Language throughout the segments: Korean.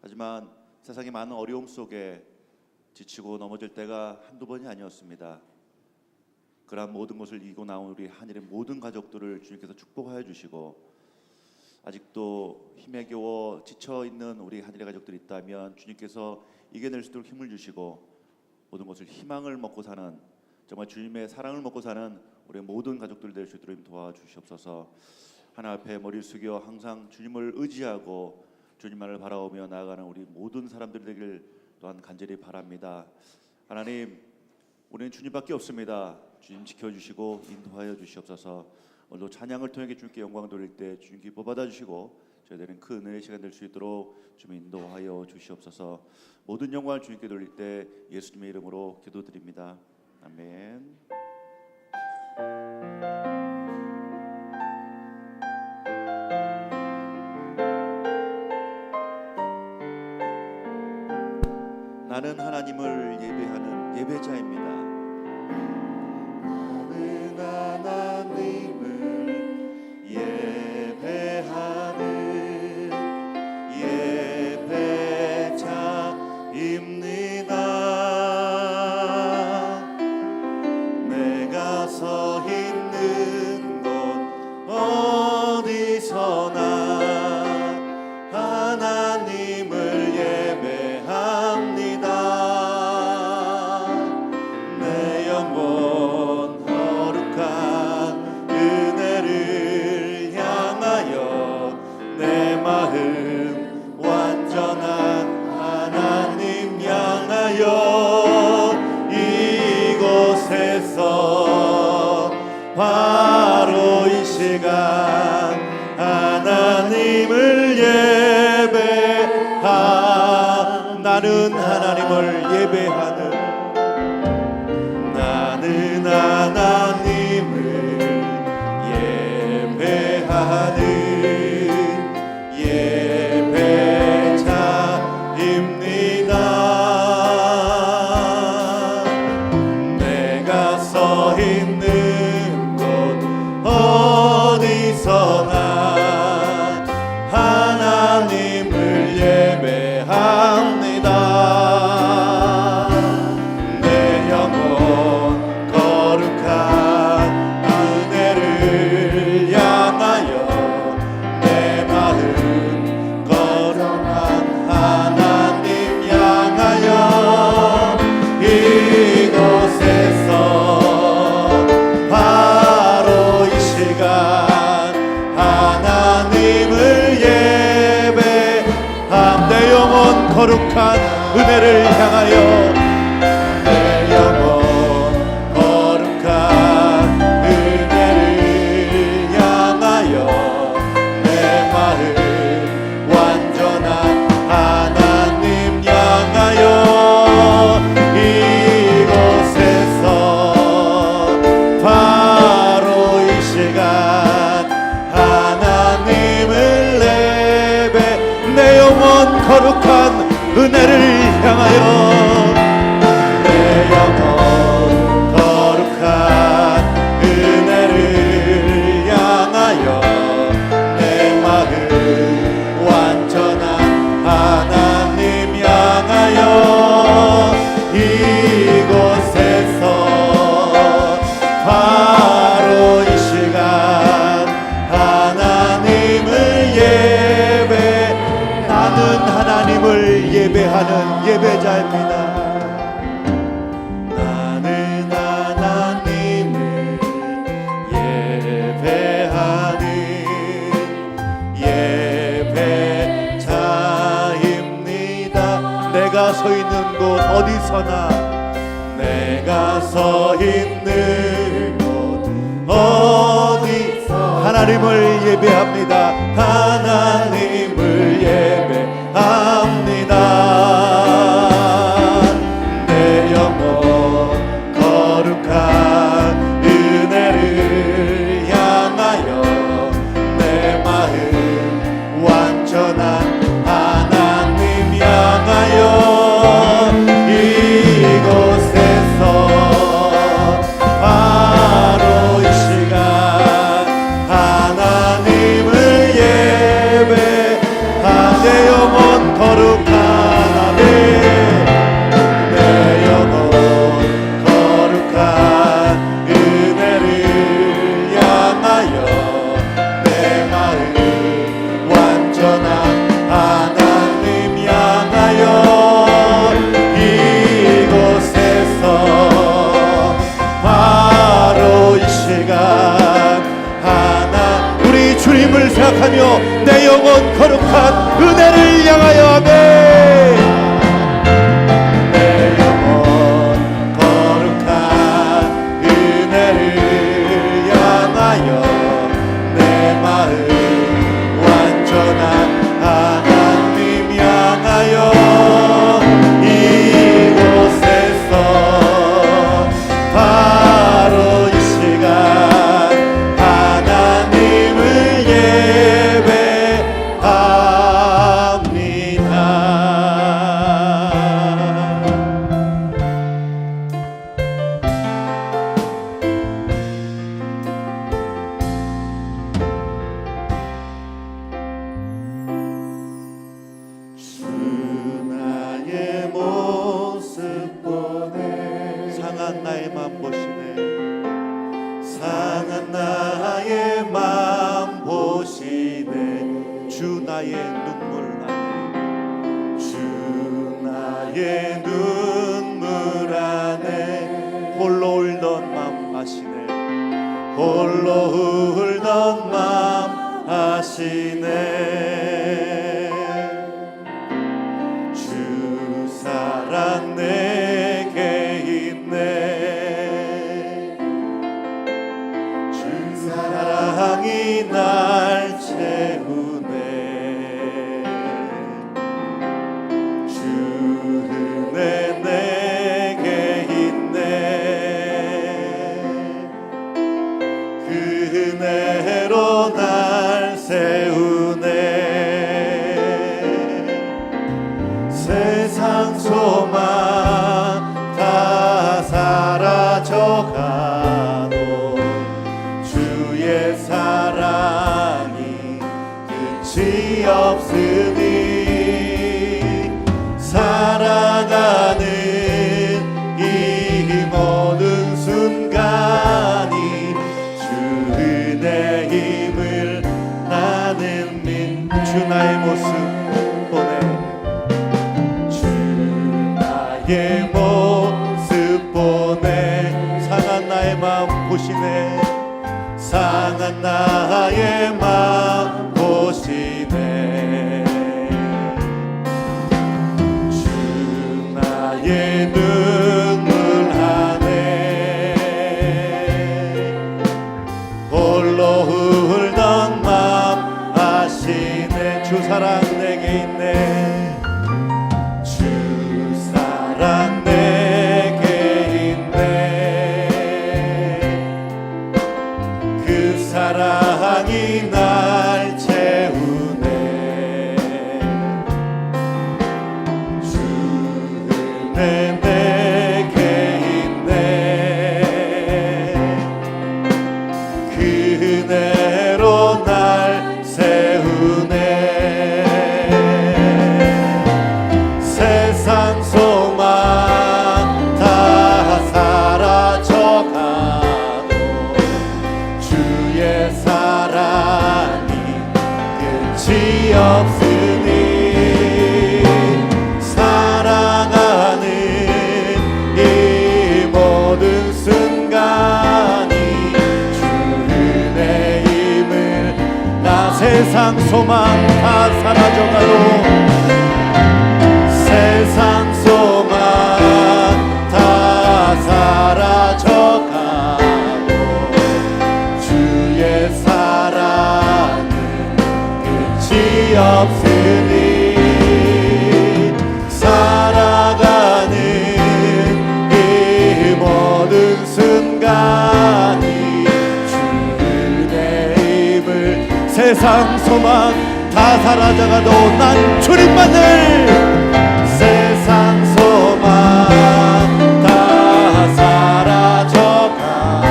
하지만 세상의 많은 어려움 속에 지치고 넘어질 때가 한두 번이 아니었습니다. 그러한 모든 것을 이기고 나온 우리 한일의 모든 가족들을 주님께서 축복하여 주시고, 아직도 힘에 겨워 지쳐있는 우리 한일의 가족들이 있다면 주님께서 이겨낼 수 있도록 힘을 주시고, 모든 것을 희망을 먹고 사는, 정말 주님의 사랑을 먹고 사는 우리 모든 가족들 될 수 있도록 도와주시옵소서. 하나 앞에 머리를 숙여 항상 주님을 의지하고 주님만을 바라보며 나아가는 우리 모든 사람들 되길 또한 간절히 바랍니다. 하나님, 우리는 주님밖에 없습니다. 주님 지켜주시고 인도하여 주시옵소서. 오늘도 찬양을 통해 주님께 영광 돌릴 때 주님 기뻐 받아주시고 저희들은 그 은혜의 시간 될 수 있도록 주님 인도하여 주시옵소서. 모든 영광을 주님께 돌릴 때 예수님의 이름으로 기도드립니다. 아멘. 나는 하나님을 예배하는 예배자입니다. 나는 하나님을 예배하는 예배자입니다. 내가 서 있는 곳 어디서나 하나님을 예배합니다. 내 영혼 거룩한 은혜를 향하여, 내 마음 완전한 하나님 향하여, 이곳에서 바로 이 시간 하나님을 나는 하나님을 예배하는, 나는 하나님을 예배하는 예배자입니다. 내가 서 있는 곳 어디서나 하나님을 예배합니다. 내 영혼 거룩한 은혜를 향하여, 내 마음 거룩한 하나님 향하여, 이곳에서 바로 이 시간 하나님을 내 영혼 거룩한 은혜를 향하여, 내 영혼 거룩한 은혜를 향하여, 내 마음 완전한 하나님 향하여, 이곳에서 바로 이 시간 하나님을 내 영혼 거룩한 은혜를 향하여, 내 영혼 거룩한 은혜를 향하여, 내 마음 완전한 하나님 향하여, 이곳에서 바로 이 시간 하나님을 나는 하나님을 예배하는 예배자입니다. 나는 하나님을 예배하는 예배자입니다. 내가 서 있는 곳 어디서나, 내가 서 있는 곳 어디서 하나님을 예배합니다. 하나님을 예배합니다. 내 영혼 거룩한 은혜를 향하여, 내 마음 완전한 하나님 향하여, 이곳에서 바로 이 시간 하나님을 예배 나의 눈물 안에 홀로 울던 맘 아시네 홀로 울던 맘 아시네 주 사랑 내게 있네 주 사랑이 날 채우네 주 은혜 내게 있네 그 은혜로 날 세우네 세상 소망 다 사라져가도 주의 사랑이 끝이 없으니 살아가는 이 모든 순간이 주 은혜 힘을 나는 주 나의 모습 보내 주 나의 모습 보내 상한 나의 마음 보시네 상한 나의 마음 보시네 주 나의 눈물 안에 홀로 울던 맘 아시네 주 사랑 내게 있네 주 사랑 내게 있네 그 사랑이 날 채우네 주 은혜 내게 있네 그 은혜로 날 세우네 세상 소망 다 사라져가도 주의 사랑이 끝이 없으니 살아가는 이 모든 순간이 주 은혜 힘을 나 세상 소망 다 사라져가도 세상 소망 다 사라져가도 주의 사랑은 끝이 없으니 살아가는 이 모든 순간이 주 은혜 힘을 세상 소망 다 사라져가도 난 주님만을 세상 소망 다 사라져가도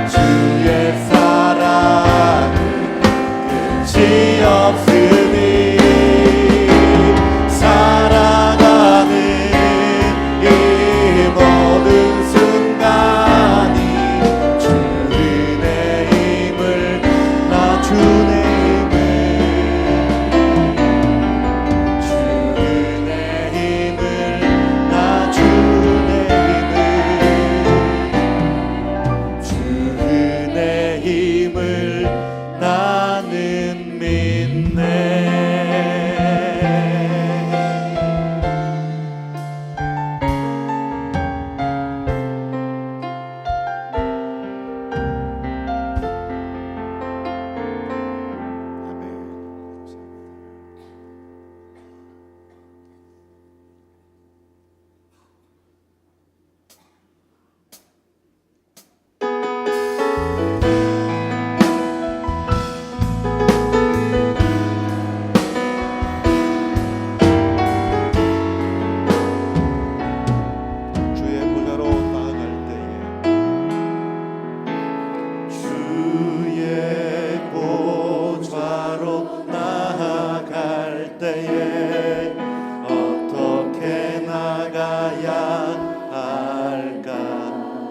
주의 사랑은 끝이 없으니 살아가는 이 모든 순간이 주 은혜 힘을 나 주네 나는 믿네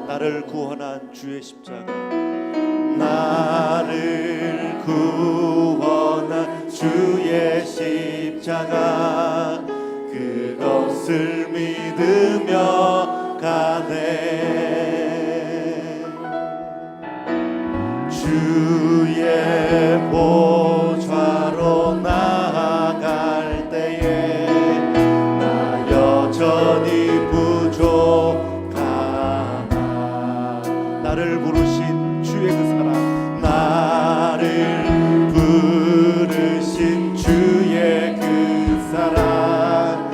나를 구원한 주의 십자가 나를 구원한 주의 십자가 그것을 믿으며 가네. 주의 보좌로 나아갈 때에 나 여전히 부족하나. 나를 부르신 주의 그 사랑, 나를 부르신 주의 그 사랑,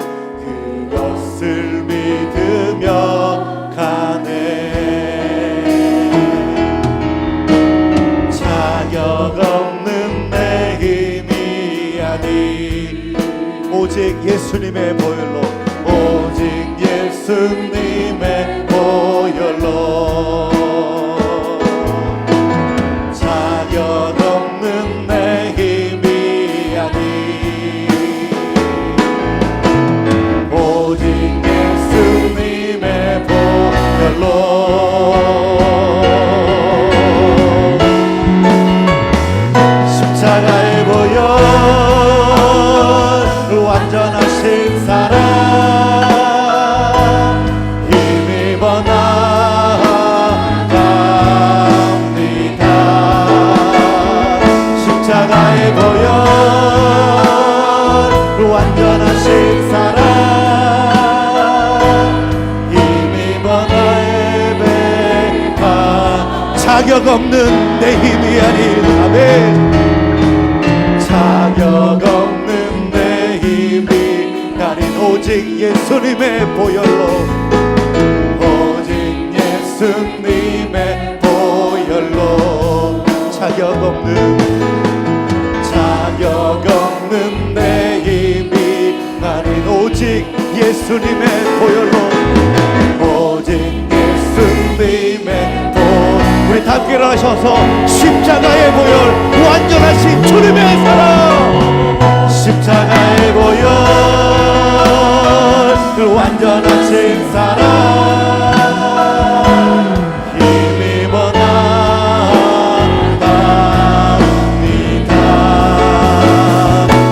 그것을 믿으며 가네. 자격 없는 내 힘이 아니 오직 예수님의 보혈로, 오직 예수님의 보혈로. 자격 없는 내 힘이 아니 오직 예수님의 보혈로. 십자가의 보혈, 완전하신 사랑 힘입어 나아갑니다. 십자가의 보혈, 완전하신 사랑 힘입어 나에게 자격 없는 내 힘이 아닌 아멘. 자격 없는 내 힘이 아닌 오직 예수님의 보혈로, 오직 예수님의 보혈로. 자격 없는 내 힘이 아닌 오직 예수님의 보혈로, 오직 예수님의 보혈로. 우리 다 함께 일어나셔서 십자가의 보혈, 완전하신 주님의 사랑. 십자가의 보혈, 완전하신 사랑 힘입어 나갑니다.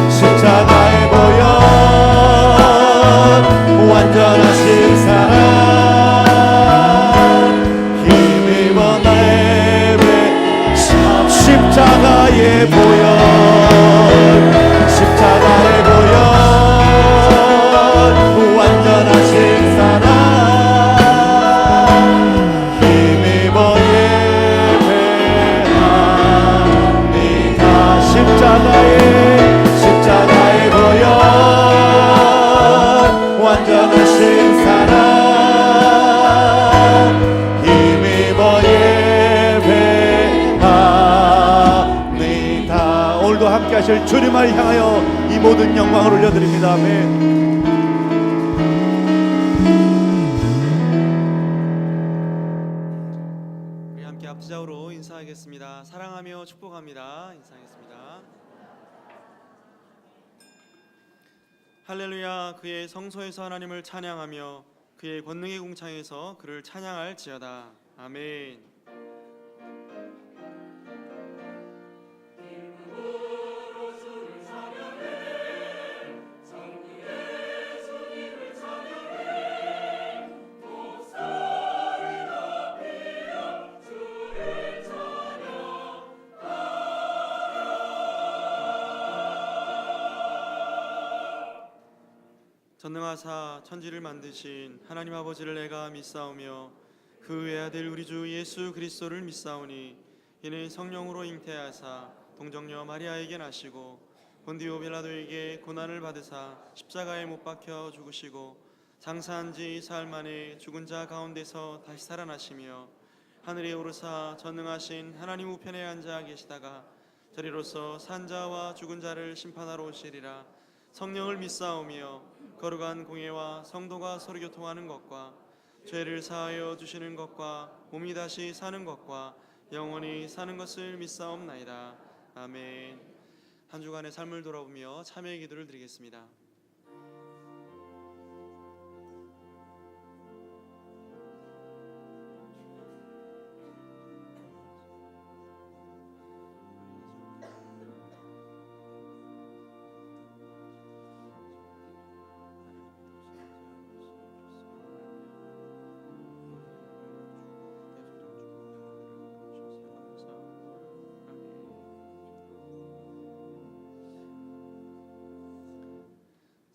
십자가의 보혈, 완전하신 사랑 힘입어 나에게. 십자가의 보혈, 십자가의 보혈, 완전하신 사랑 힘입어 예배합니다. 십자가의 보혈, 완전하신 사랑 힘입어 예배합니다. 오늘도 함께 하실 주님을 향하여 이 모든 영광을 올려드립니다. 아멘. 우리 함께 앞지자로 인사하겠습니다. 사랑하며 축복합니다. 인사하겠습니다. 할렐루야. 그의 성소에서 하나님을 찬양하며 그의 권능의 궁창에서 그를 찬양할지어다. 아멘. 전능하사 천지를 만드신 하나님 아버지를 내가 믿사오며 그 외아들 우리 주 예수 그리스도를 믿사오니 이는 성령으로 잉태하사 동정녀 마리아에게 나시고 본디오 빌라도에게 고난을 받으사 십자가에 못 박혀 죽으시고 장사한 지 사흘 만에 죽은 자 가운데서 다시 살아나시며 하늘에 오르사 전능하신 하나님 우편에 앉아 계시다가 저리로서 산 자와 죽은 자를 심판하러 오시리라. 성령을 믿사오며 거룩한 공예와 성도가 서로 교통하는 것과 죄를 사하여 주시는 것과 몸이 다시 사는 것과 영원히 사는 것을 믿사옵나이다. 아멘. 한 주간의 삶을 돌아보며 참회의 기도를 드리겠습니다.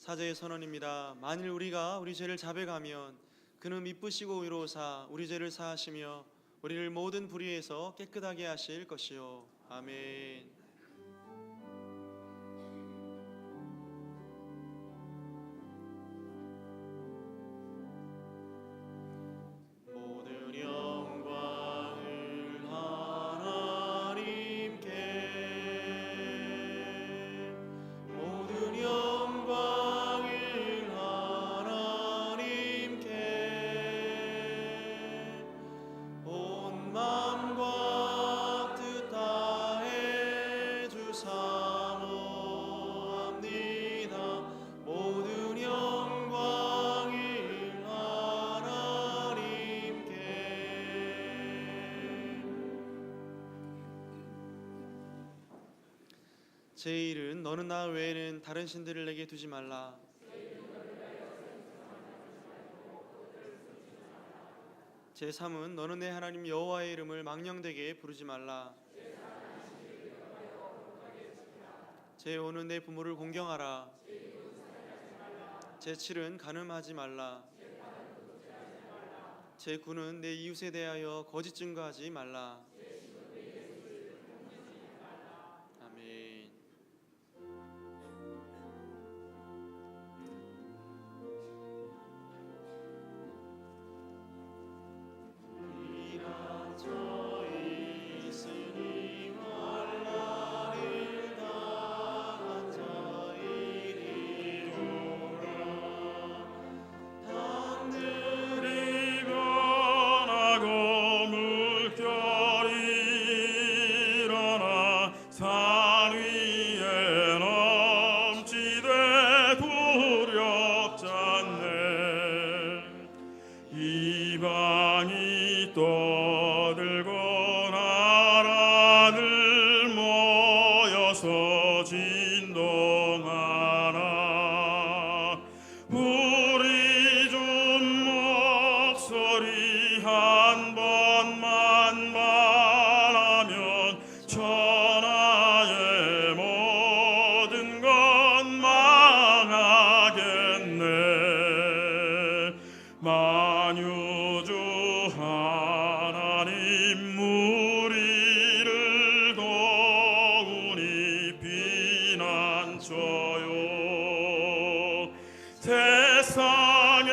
사제의 선언입니다. 만일 우리가 우리 죄를 자백하면 그는 미쁘시고 의로우사 우리 죄를 사하시며 우리를 모든 불의에서 깨끗하게 하실 것이요. 아멘. 모든 영광을 하나님께, 모든 영광을 하나님께, 온 마음과 뜻 다해 주사모합니다. 모든 영광을 하나님께. 제1은 너는 나 외에는 다른 신들을 내게 두지 말라. 제3은 너는 내 하나님 여호와의 이름을 망령되게 부르지 말라. 제5는 내 부모를 공경하라. 제7은 간음하지 말라. 제9는 내 이웃에 대하여 거짓 증거하지 말라. 아멘. 이란 저희 있으니 말라를 당한 자이리로라. 하늘이 변하고 물결이 일어나 산 위에 넘치되 두렵잖네. 이방이 떠들고 나라들 모여서 진동하나. 우리 좀 목소리 한 번만 말하면 천하의 모든 건 망하겠네. 만유주 하나님 우리를 도우니 피난처요. 세상의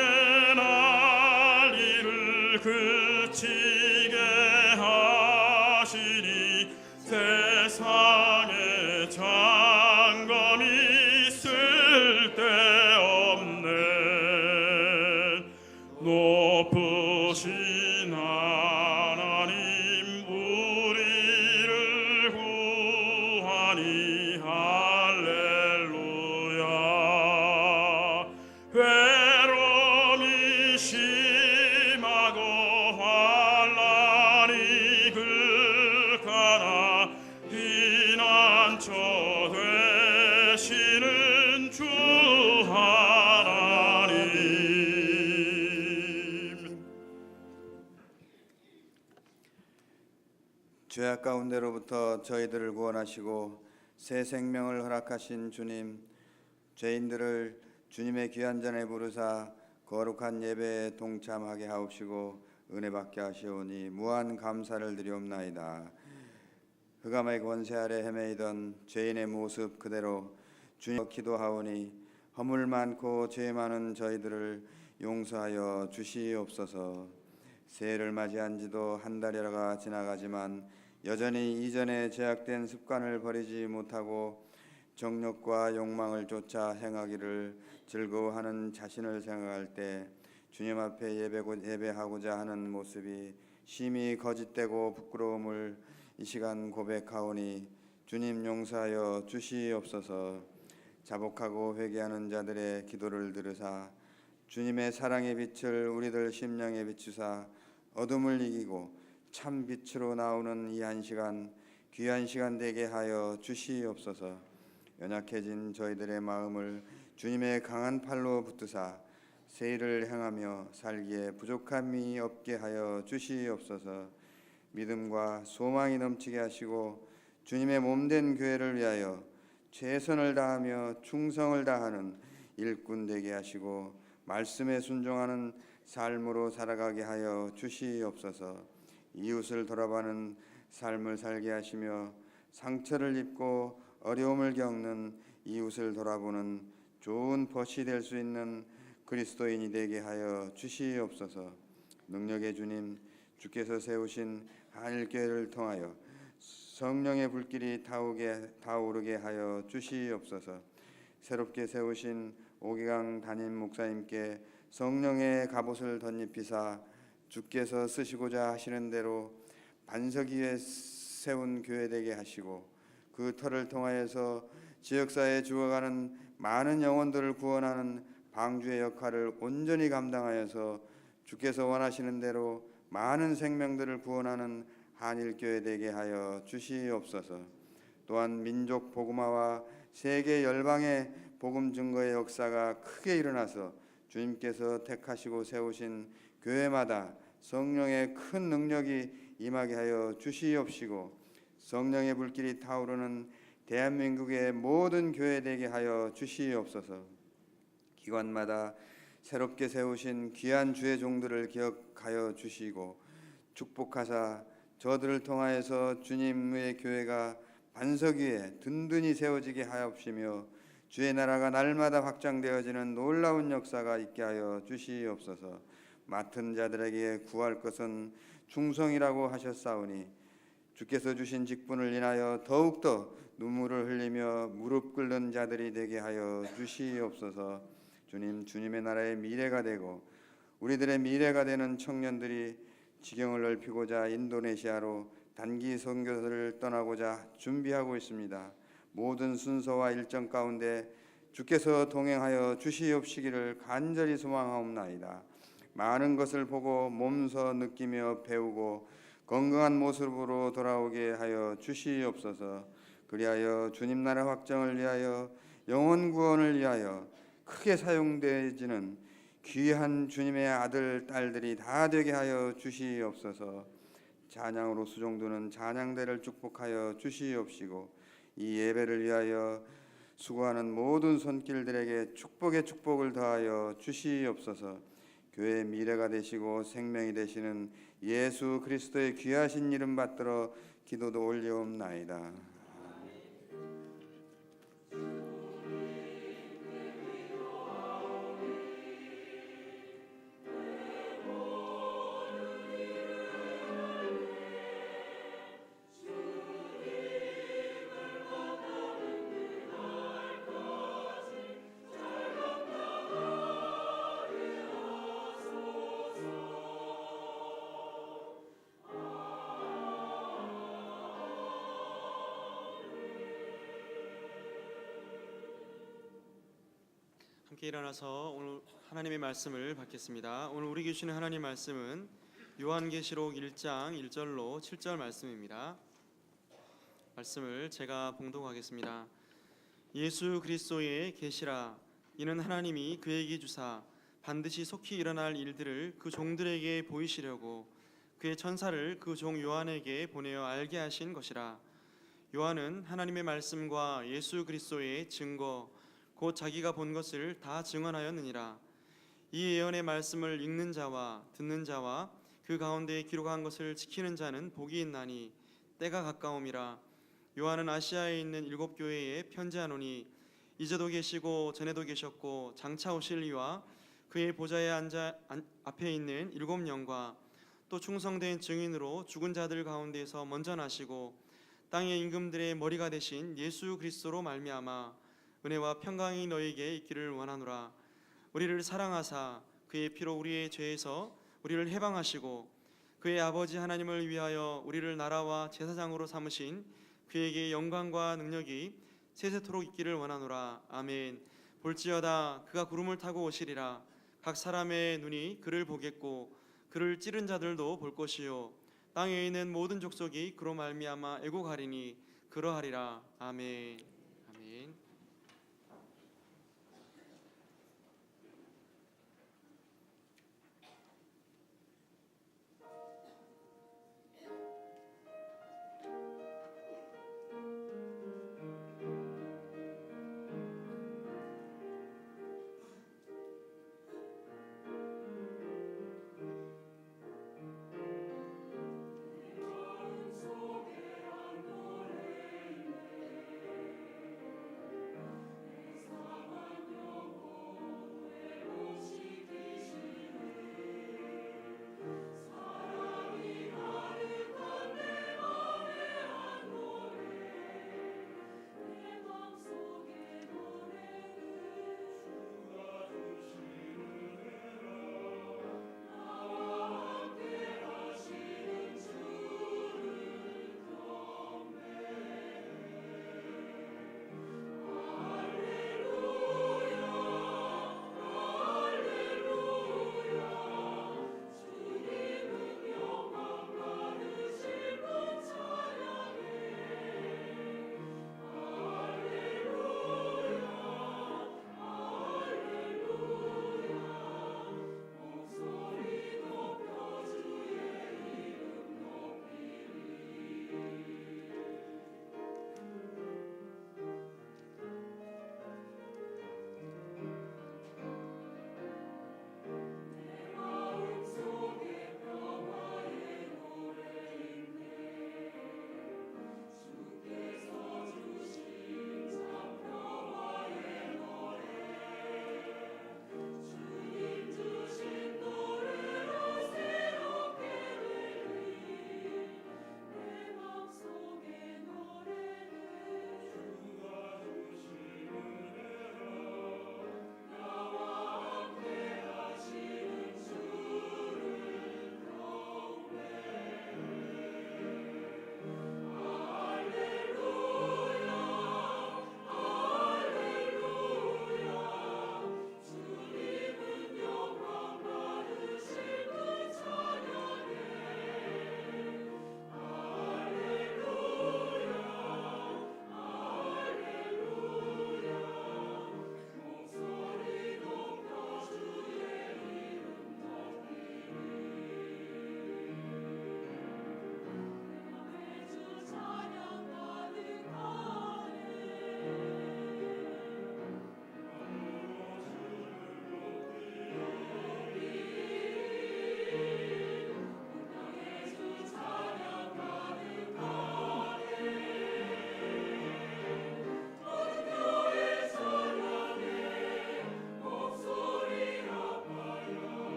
난리를 그치게 하시니 세상의 장검이 쓸데없네. 높으신 하나님 우리를 구하니 할렐루야. 외로움이 심하고 환난이 극하나 피난처 되시는 주 하나님. 죄악 가운데로부터 저희들을 구원하시고 새 생명을 허락하신 주님, 죄인들을 주님의 귀한 잔에 부르사 거룩한 예배에 동참하게 하옵시고 은혜 받게 하시오니 무한 감사를 드리옵나이다. 흑암의 권세 아래 헤매이던 죄인의 모습 그대로 주님 기도하오니 허물 많고 죄 많은 저희들을 용서하여 주시옵소서. 새해를 맞이한 지도 한 달여가 지나가지만 여전히 이전에 제약된 습관을 버리지 못하고 정욕과 욕망을 쫓아 행하기를 즐거워하는 자신을 생각할 때 주님 앞에 예배하고자 하는 모습이 심히 거짓되고 부끄러움을 이 시간 고백하오니 주님 용서하여 주시옵소서. 자복하고 회개하는 자들의 기도를 들으사 주님의 사랑의 빛을 우리들 심령에 비추사 어둠을 이기고 참 빛으로 나오는 이 한 시간 귀한 시간 되게 하여 주시옵소서. 연약해진 저희들의 마음을 주님의 강한 팔로 붙드사 세일을 행하며 살기에 부족함이 없게 하여 주시옵소서. 믿음과 소망이 넘치게 하시고 주님의 몸된 교회를 위하여 최선을 다하며 충성을 다하는 일꾼 되게 하시고 말씀에 순종하는 삶으로 살아가게 하여 주시옵소서. 이웃을 돌아보는 삶을 살게 하시며 상처를 입고 어려움을 겪는 이웃을 돌아보는 좋은 벗이 될 수 있는 그리스도인이 되게 하여 주시옵소서. 능력의 주님, 주께서 세우신 한일교회를 통하여 성령의 불길이 타오르게 하여 주시옵소서. 새롭게 세우신 오기강 담임 목사님께 성령의 갑옷을 덧입히사 주께서 쓰시고자 하시는 대로 반석 위에 세운 교회 되게 하시고 그 터를 통하여서 지역사회에 죽어가는 많은 영혼들을 구원하는 방주의 역할을 온전히 감당하여서 주께서 원하시는 대로 많은 생명들을 구원하는 한일교회 되게 하여 주시옵소서. 또한 민족 복음화와 세계 열방의 복음 증거의 역사가 크게 일어나서 주님께서 택하시고 세우신 교회마다 성령의 큰 능력이 임하게 하여 주시옵시고 성령의 불길이 타오르는 대한민국의 모든 교회 되게 하여 주시옵소서. 기관마다 새롭게 세우신 귀한 주의 종들을 기억하여 주시고 축복하사 저들을 통하여서 주님의 교회가 반석 위에 든든히 세워지게 하옵시며 주의 나라가 날마다 확장되어지는 놀라운 역사가 있게 하여 주시옵소서. 맡은 자들에게 구할 것은 충성이라고 하셨사오니 주께서 주신 직분을 인하여 더욱더 눈물을 흘리며 무릎 꿇는 자들이 되게 하여 주시옵소서. 주님, 주님의 나라의 미래가 되고 우리들의 미래가 되는 청년들이 지경을 넓히고자 인도네시아로 단기 선교를 떠나고자 준비하고 있습니다. 모든 순서와 일정 가운데 주께서 동행하여 주시옵시기를 간절히 소망하옵나이다. 많은 것을 보고 몸소 느끼며 배우고 건강한 모습으로 돌아오게 하여 주시옵소서. 그리하여 주님 나라 확장을 위하여 영혼 구원을 위하여 크게 사용되지는 귀한 주님의 아들 딸들이 다 되게 하여 주시옵소서. 찬양으로 수종드는 찬양대를 축복하여 주시옵시고 이 예배를 위하여 수고하는 모든 손길들에게 축복의 축복을 더하여 주시옵소서. 교회의 미래가 되시고 생명이 되시는 예수 그리스도의 귀하신 이름 받들어 기도도 올려옵나이다. 함께 일어나서 오늘 하나님의 말씀을 받겠습니다. 오늘 우리에게 주시는 하나님 말씀은 요한계시록 1장 1절로 7절 말씀입니다. 말씀을 제가 봉독하겠습니다. 예수 그리스도의 계시라. 이는 하나님이 그에게 주사 반드시 속히 일어날 일들을 그 종들에게 보이시려고 그의 천사를 그 종 요한에게 보내어 알게 하신 것이라. 요한은 하나님의 말씀과 예수 그리스도의 증거 곧 자기가 본 것을 다 증언하였느니라. 이 예언의 말씀을 읽는 자와 듣는 자와 그 가운데 기록한 것을 지키는 자는 복이 있나니 때가 가까움이라. 요한은 아시아에 있는 7 교회에 편지하노니 이제도 계시고 전에도 계셨고 장차 오실 이와 그의 보좌에 앉아 앞에 있는 7 영과 또 충성된 증인으로 죽은 자들 가운데서 먼저 나시고 땅의 임금들의 머리가 되신 예수 그리스도로 말미암아 은혜와 평강이 너에게 있기를 원하노라. 우리를 사랑하사 그의 피로 우리의 죄에서 우리를 해방하시고 그의 아버지 하나님을 위하여 우리를 나라와 제사장으로 삼으신 그에게 영광과 능력이 세세토록 있기를 원하노라. 아멘. 볼지어다 그가 구름을 타고 오시리라. 각 사람의 눈이 그를 보겠고 그를 찌른 자들도 볼 것이요 땅에 있는 모든 족속이 그로 말미암아 애곡하리니 그러하리라. 아멘. 아멘.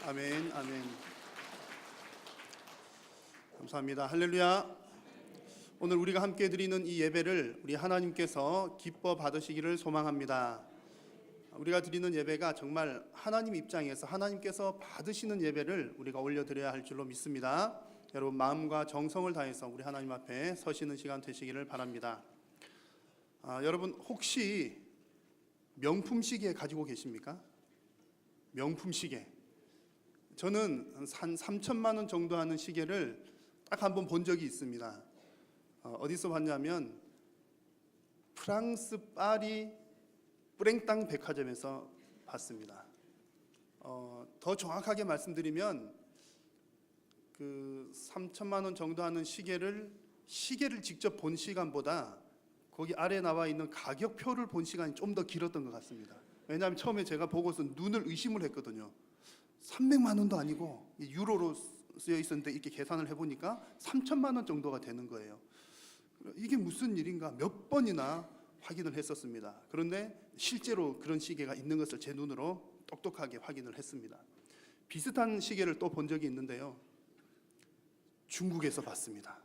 아멘, 아멘. 감사합니다. 할렐루야. 오늘 우리가 함께 드리는 이 예배를 우리 하나님께서 기뻐 받으시기를 소망합니다. 우리가 드리는 예배가 정말 하나님 입장에서 하나님께서 받으시는 예배를 우리가 올려드려야 할 줄로 믿습니다. 여러분 마음과 정성을 다해서 우리 하나님 앞에 서시는 시간 되시기를 바랍니다. 여러분 혹시 명품 시계 가지고 계십니까? 명품 시계. 저는 한 3천만 원 정도 하는 시계를 딱 한 번 본 적이 있습니다. 어디서 봤냐면 프랑스 파리 뿌랭땅 백화점에서 봤습니다. 더 정확하게 말씀드리면 그 3천만 원 정도 하는 시계를 직접 본 시간보다 거기 아래 나와 있는 가격표를 본 시간이 좀 더 길었던 것 같습니다. 왜냐하면 처음에 제가 보고서 눈을 의심을 했거든요. 300만 원도 아니고 유로로 쓰여 있었는데 이렇게 계산을 해보니까 3천만 원 정도가 되는 거예요. 이게 무슨 일인가 몇 번이나 확인을 했었습니다. 그런데 실제로 그런 시계가 있는 것을 제 눈으로 똑똑하게 확인을 했습니다. 비슷한 시계를 또 본 적이 있는데요. 중국에서 봤습니다.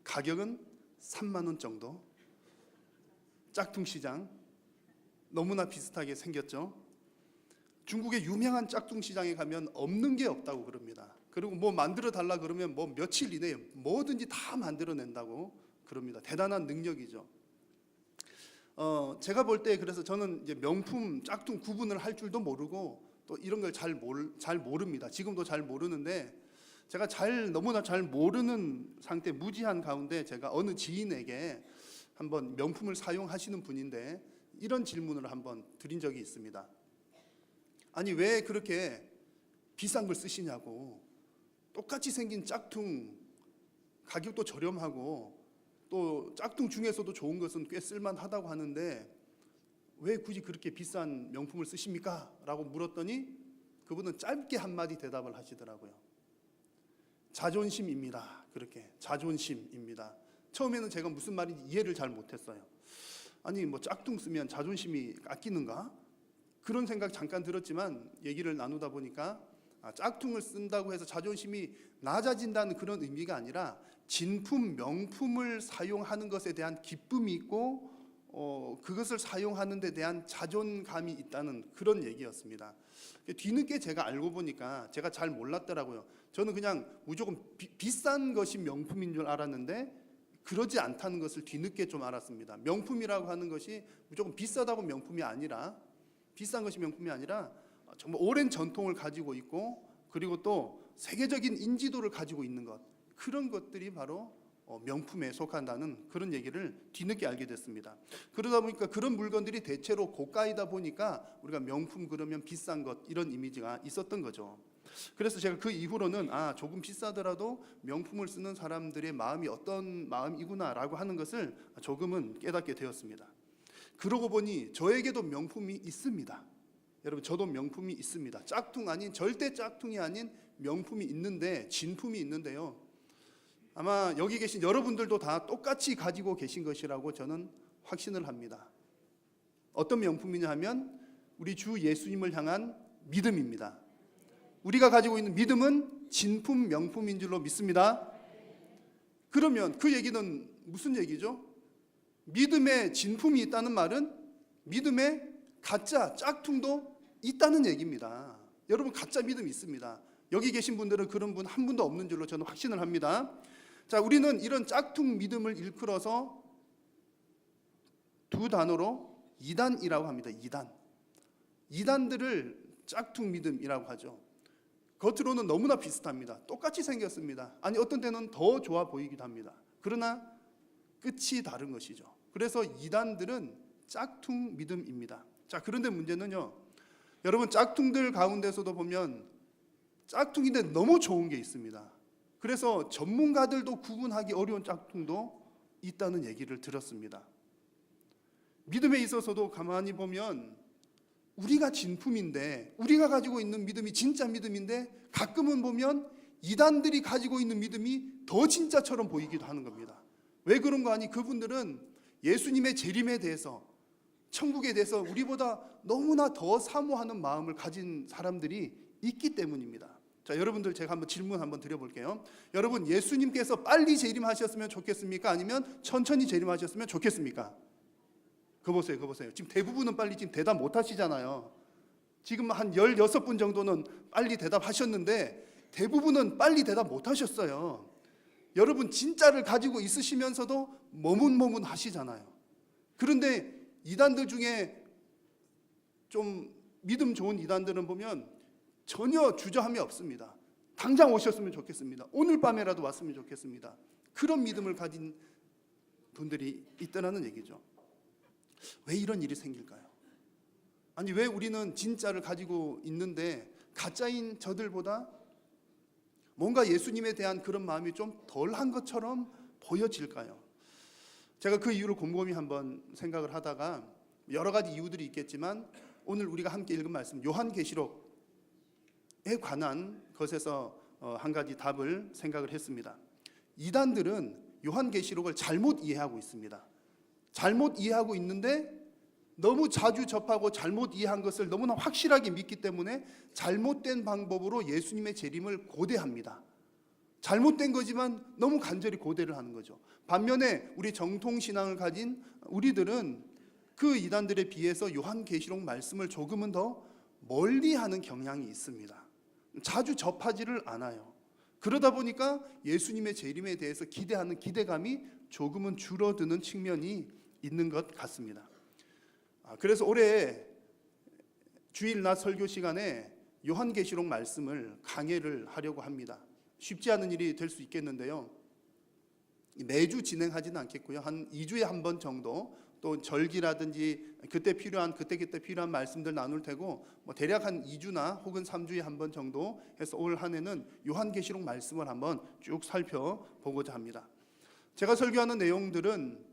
가격은 3만 원 정도. 짝퉁 시장 너무나 비슷하게 생겼죠. 중국의 유명한 짝퉁 시장에 가면 없는 게 없다고 그럽니다. 그리고 뭐 만들어 달라 그러면 뭐 며칠 이내에 뭐든지 다 만들어낸다고 그럽니다. 대단한 능력이죠. 제가 볼 때 그래서 저는 이제 명품, 짝퉁 구분을 할 줄도 모르고 또 이런 걸 잘 모릅니다. 지금도 잘 모르는데 제가 너무나 잘 모르는 상태 무지한 가운데 제가 어느 지인에게 한번 명품을 사용하시는 분인데 이런 질문을 한번 드린 적이 있습니다. 아니 왜 그렇게 비싼 걸 쓰시냐고. 똑같이 생긴 짝퉁 가격도 저렴하고 또 짝퉁 중에서도 좋은 것은 꽤 쓸만하다고 하는데 왜 굳이 그렇게 비싼 명품을 쓰십니까? 라고 물었더니 그분은 짧게 한마디 대답을 하시더라고요. 자존심입니다. 그렇게 자존심입니다. 처음에는 제가 무슨 말인지 이해를 잘 못했어요. 아니 뭐 짝퉁 쓰면 자존심이 깎이는가? 그런 생각 잠깐 들었지만 얘기를 나누다 보니까 짝퉁을 쓴다고 해서 자존심이 낮아진다는 그런 의미가 아니라 진품, 명품을 사용하는 것에 대한 기쁨이 있고 그것을 사용하는 데 대한 자존감이 있다는 그런 얘기였습니다. 뒤늦게 제가 알고 보니까 제가 잘 몰랐더라고요. 저는 그냥 무조건 비싼 것이 명품인 줄 알았는데 그러지 않다는 것을 뒤늦게 좀 알았습니다. 명품이라고 하는 것이 무조건 비싸다고 명품이 아니라 비싼 것이 명품이 아니라 정말 오랜 전통을 가지고 있고 그리고 또 세계적인 인지도를 가지고 있는 것, 그런 것들이 바로 명품에 속한다는 그런 얘기를 뒤늦게 알게 됐습니다. 그러다 보니까 그런 물건들이 대체로 고가이다 보니까 우리가 명품 그러면 비싼 것 이런 이미지가 있었던 거죠. 그래서 제가 그 이후로는 조금 비싸더라도 명품을 쓰는 사람들의 마음이 어떤 마음이구나라고 하는 것을 조금은 깨닫게 되었습니다. 그러고 보니 저에게도 명품이 있습니다. 여러분 저도 명품이 있습니다. 짝퉁 아닌 절대 짝퉁이 아닌 명품이 있는데 진품이 있는데요. 아마 여기 계신 여러분들도 다 똑같이 가지고 계신 것이라고 저는 확신을 합니다. 어떤 명품이냐 하면 우리 주 예수님을 향한 믿음입니다. 우리가 가지고 있는 믿음은 진품 명품인 줄로 믿습니다. 그러면 그 얘기는 무슨 얘기죠? 믿음에 진품이 있다는 말은 믿음에 가짜 짝퉁도 있다는 얘기입니다. 여러분 가짜 믿음 있습니다. 여기 계신 분들은 그런 분 한 분도 없는 줄로 저는 확신을 합니다. 자, 우리는 이런 짝퉁 믿음을 일컬어서 두 단어로 이단이라고 합니다. 이단들을 짝퉁 믿음이라고 하죠. 겉으로는 너무나 비슷합니다. 똑같이 생겼습니다. 아니 어떤 때는 더 좋아 보이기도 합니다. 그러나 끝이 다른 것이죠. 그래서 이단들은 짝퉁 믿음입니다. 자, 그런데 문제는요. 여러분 짝퉁들 가운데서도 보면 짝퉁인데 너무 좋은 게 있습니다. 그래서 전문가들도 구분하기 어려운 짝퉁도 있다는 얘기를 들었습니다. 믿음에 있어서도 가만히 보면 우리가 진품인데 우리가 가지고 있는 믿음이 진짜 믿음인데 가끔은 보면 이단들이 가지고 있는 믿음이 더 진짜처럼 보이기도 하는 겁니다. 왜 그런 거 아니? 그분들은 예수님의 재림에 대해서 천국에 대해서 우리보다 너무나 더 사모하는 마음을 가진 사람들이 있기 때문입니다. 자, 여러분들 제가 한번 질문 한번 드려볼게요. 여러분, 예수님께서 빨리 재림하셨으면 좋겠습니까? 아니면 천천히 재림하셨으면 좋겠습니까? 그거 보세요. 지금 대부분은 빨리 지금 대답 못 하시잖아요. 지금 한 16분 정도는 빨리 대답하셨는데 대부분은 빨리 대답 못 하셨어요. 여러분, 진짜를 가지고 있으시면서도 머문머문 하시잖아요. 그런데 이단들 중에 좀 믿음 좋은 이단들은 보면 전혀 주저함이 없습니다. 당장 오셨으면 좋겠습니다. 오늘 밤에라도 왔으면 좋겠습니다. 그런 믿음을 가진 분들이 있다는 얘기죠. 왜 이런 일이 생길까요? 아니, 왜 우리는 진짜를 가지고 있는데 가짜인 저들보다 뭔가 예수님에 대한 그런 마음이 좀 덜한 것처럼 보여질까요? 제가 그 이유를 곰곰이 한번 생각을 하다가 여러 가지 이유들이 있겠지만 오늘 우리가 함께 읽은 말씀 요한계시록에 관한 것에서 한 가지 답을 생각을 했습니다. 이단들은 요한계시록을 잘못 이해하고 있습니다. 잘못 이해하고 있는데 너무 자주 접하고 잘못 이해한 것을 너무나 확실하게 믿기 때문에 잘못된 방법으로 예수님의 재림을 고대합니다. 잘못된 거지만 너무 간절히 고대를 하는 거죠. 반면에 우리 정통신앙을 가진 우리들은 그 이단들에 비해서 요한계시록 말씀을 조금은 더 멀리하는 경향이 있습니다. 자주 접하지를 않아요. 그러다 보니까 예수님의 재림에 대해서 기대하는 기대감이 조금은 줄어드는 측면이 있는 것 같습니다. 그래서 올해 주일낮 설교 시간에 요한계시록 말씀을 강해를 하려고 합니다. 쉽지 않은 일이 될 수 있겠는데요. 매주 진행하지는 않겠고요. 한 2주에 한 번 정도, 또 절기라든지 그때 필요한 말씀들 나눌 테고, 대략 한 2주나 혹은 3주에 한 번 정도 해서 올 한 해는 요한계시록 말씀을 한번 쭉 살펴보고자 합니다. 제가 설교하는 내용들은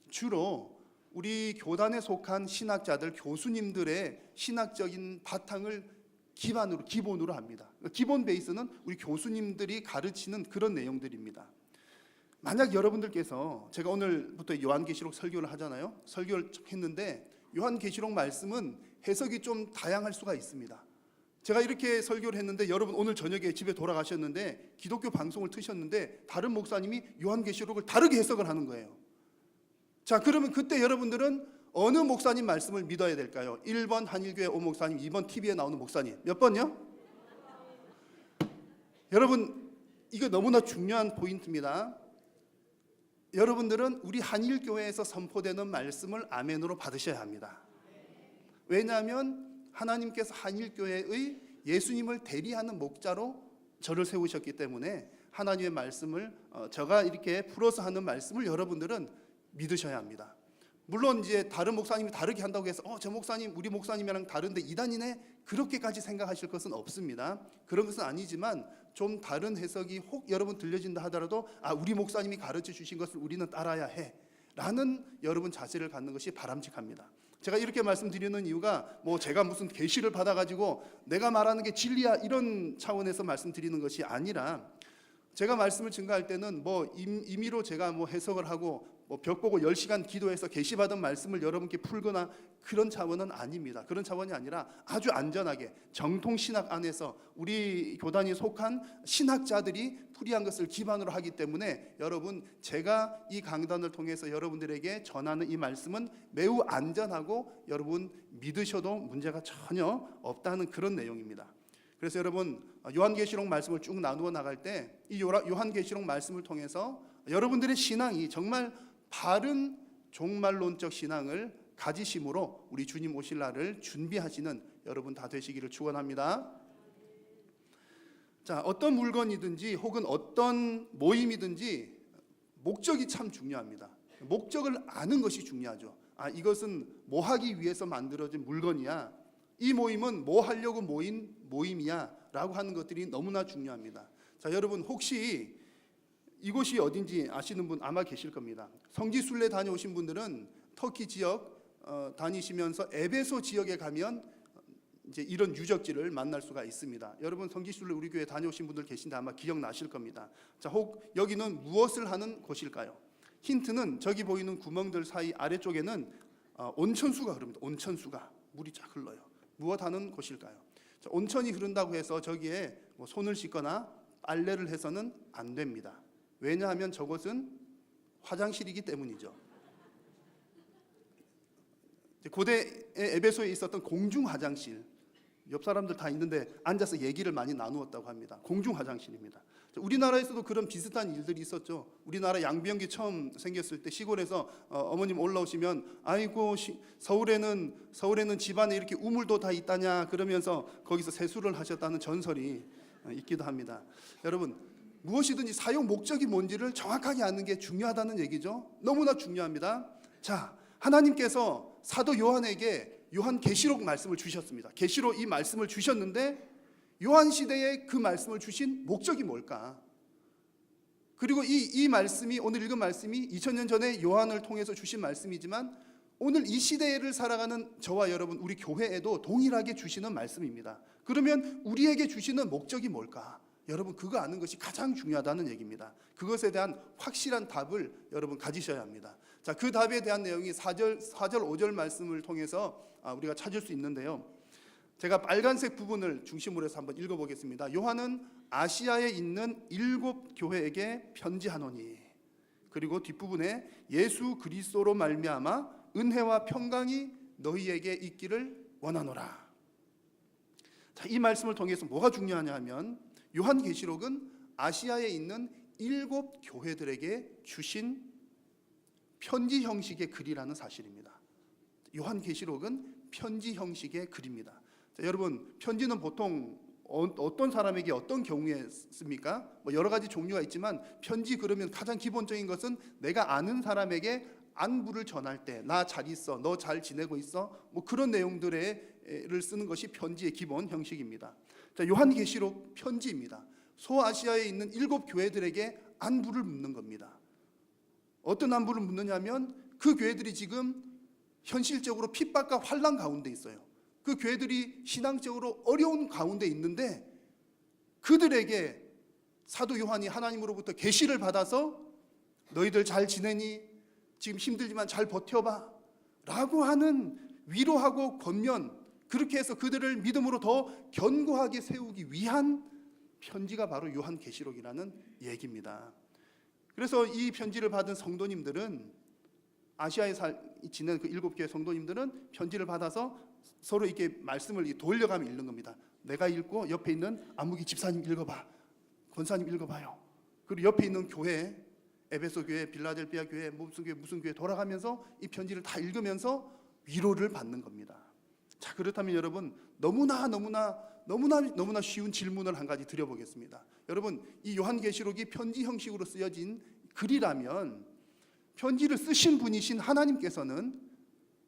주로 우리 교단에 속한 신학자들, 교수님들의 신학적인 바탕을 기본으로 합니다. 기본 베이스는 우리 교수님들이 가르치는 그런 내용들입니다. 만약 여러분들께서, 제가 오늘부터 요한계시록 설교를 하잖아요. 설교를 했는데 요한계시록 말씀은 해석이 좀 다양할 수가 있습니다. 제가 이렇게 설교를 했는데 여러분 오늘 저녁에 집에 돌아가셨는데 기독교 방송을 트셨는데 다른 목사님이 요한계시록을 다르게 해석을 하는 거예요. 자, 그러면 그때 여러분들은 어느 목사님 말씀을 믿어야 될까요? 1번 한일교회 오 목사님, 2번 TV에 나오는 목사님. 몇 번요? 여러분, 이거 너무나 중요한 포인트입니다. 여러분들은 우리 한일교회에서 선포되는 말씀을 아멘으로 받으셔야 합니다. 왜냐하면 하나님께서 한일교회의 예수님을 대리하는 목자로 저를 세우셨기 때문에 하나님의 말씀을 제가 이렇게 풀어서 하는 말씀을 여러분들은 믿으셔야 합니다. 물론 이제 다른 목사님이 다르게 한다고 해서 저 목사님 우리 목사님이랑 다른데 이단이네 그렇게까지 생각하실 것은 없습니다. 그런 것은 아니지만 좀 다른 해석이 혹 여러분 들려진다 하더라도 우리 목사님이 가르쳐 주신 것을 우리는 따라야 해 라는 여러분 자세를 갖는 것이 바람직합니다. 제가 이렇게 말씀드리는 이유가 제가 무슨 계시를 받아가지고 내가 말하는 게 진리야 이런 차원에서 말씀드리는 것이 아니라 제가 말씀을 증거할 때는 임의로 제가 해석을 하고 벽 보고 10시간 기도해서 계시받은 말씀을 여러분께 풀거나 그런 차원은 아닙니다. 그런 차원이 아니라 아주 안전하게 정통신학 안에서 우리 교단이 속한 신학자들이 풀이한 것을 기반으로 하기 때문에 여러분 제가 이 강단을 통해서 여러분들에게 전하는 이 말씀은 매우 안전하고 여러분 믿으셔도 문제가 전혀 없다는 그런 내용입니다. 그래서 여러분 요한계시록 말씀을 쭉 나누어 나갈 때 이 요한계시록 말씀을 통해서 여러분들의 신앙이 정말 바른 종말론적 신앙을 가지심으로 우리 주님 오실 날을 준비하시는 여러분 다 되시기를 축원합니다. 자, 어떤 물건이든지 혹은 어떤 모임이든지 목적이 참 중요합니다. 목적을 아는 것이 중요하죠. 이것은 뭐 하기 위해서 만들어진 물건이야, 이 모임은 뭐 하려고 모인 모임이야 라고 하는 것들이 너무나 중요합니다. 자, 여러분 혹시 이곳이 어딘지 아시는 분 아마 계실 겁니다. 성지순례 다녀오신 분들은 터키 지역 다니시면서 에베소 지역에 가면 이제 이런 유적지를 만날 수가 있습니다. 여러분 성지순례 우리 교회 다녀오신 분들 계신데 아마 기억나실 겁니다. 자, 혹 여기는 무엇을 하는 곳일까요? 힌트는 저기 보이는 구멍들 사이 아래쪽에는 온천수가 흐릅니다. 온천수가 물이 쫙 흘러요. 무엇 하는 곳일까요? 자, 온천이 흐른다고 해서 저기에 뭐 손을 씻거나 빨래를 해서는 안 됩니다. 왜냐하면 저것은 화장실이기 때문이죠. 고대 에베소에 있었던 공중 화장실, 옆 사람들 다 있는데 앉아서 얘기를 많이 나누었다고 합니다. 공중 화장실입니다. 우리나라에서도 그런 비슷한 일들이 있었죠. 우리나라 양비연기 처음 생겼을 때 시골에서 어머님 올라오시면 아이고 서울에는 집안에 이렇게 우물도 다 있다냐 그러면서 거기서 세수를 하셨다는 전설이 있기도 합니다. 여러분, 무엇이든지 사용 목적이 뭔지를 정확하게 아는 게 중요하다는 얘기죠. 너무나 중요합니다. 자, 하나님께서 사도 요한에게 요한계시록 말씀을 주셨습니다. 계시록 이 말씀을 주셨는데 요한 시대에 그 말씀을 주신 목적이 뭘까? 그리고 이 말씀이, 오늘 읽은 말씀이 2000년 전에 요한을 통해서 주신 말씀이지만 오늘 이 시대를 살아가는 저와 여러분, 우리 교회에도 동일하게 주시는 말씀입니다. 그러면 우리에게 주시는 목적이 뭘까? 여러분, 그거 아는 것이 가장 중요하다는 얘기입니다. 그것에 대한 확실한 답을 여러분 가지셔야 합니다. 자, 그 답에 대한 내용이 4절 5절 말씀을 통해서 우리가 찾을 수 있는데요. 제가 빨간색 부분을 중심으로 해서 한번 읽어보겠습니다. 요한은 아시아에 있는 7 교회에게 편지하노니, 그리고 뒷부분에 예수 그리스도로 말미암아 은혜와 평강이 너희에게 있기를 원하노라. 자, 이 말씀을 통해서 뭐가 중요하냐 하면 요한계시록은 아시아에 있는 7 교회들에게 주신 편지 형식의 글이라는 사실입니다. 요한계시록은 편지 형식의 글입니다. 자, 여러분, 편지는 보통 어떤 사람에게 어떤 경우에 씁니까? 뭐 여러 가지 종류가 있지만 편지 그러면 가장 기본적인 것은 내가 아는 사람에게 안부를 전할 때, 나 잘 있어, 너 잘 지내고 있어, 뭐 그런 내용들을 쓰는 것이 편지의 기본 형식입니다. 자, 요한계시록 편지입니다. 소아시아에 있는 7 교회들에게 안부를 묻는 겁니다. 어떤 안부를 묻느냐면 그 교회들이 지금 현실적으로 핍박과 환난 가운데 있어요. 그 교회들이 신앙적으로 어려운 가운데 있는데 그들에게 사도 요한이 하나님으로부터 계시를 받아서 너희들 잘 지내니? 지금 힘들지만 잘 버텨봐 라고 하는 위로하고 권면, 그렇게 해서 그들을 믿음으로 더 견고하게 세우기 위한 편지가 바로 요한계시록이라는 얘기입니다. 그래서 이 편지를 받은 성도님들은, 아시아에 지낸 그 7 교회 성도님들은 편지를 받아서 서로 이렇게 말씀을 돌려가며 읽는 겁니다. 내가 읽고 옆에 있는 안무기 집사님 읽어봐, 권사님 읽어봐요. 그리고 옆에 있는 교회, 에베소 교회, 빌라델비아 교회, 무슨 교회 돌아가면서 이 편지를 다 읽으면서 위로를 받는 겁니다. 자, 그렇다면 여러분, 너무나 쉬운 질문을 한 가지 드려보겠습니다. 여러분, 이 요한계시록이 편지 형식으로 쓰여진 글이라면 편지를 쓰신 분이신 하나님께서는,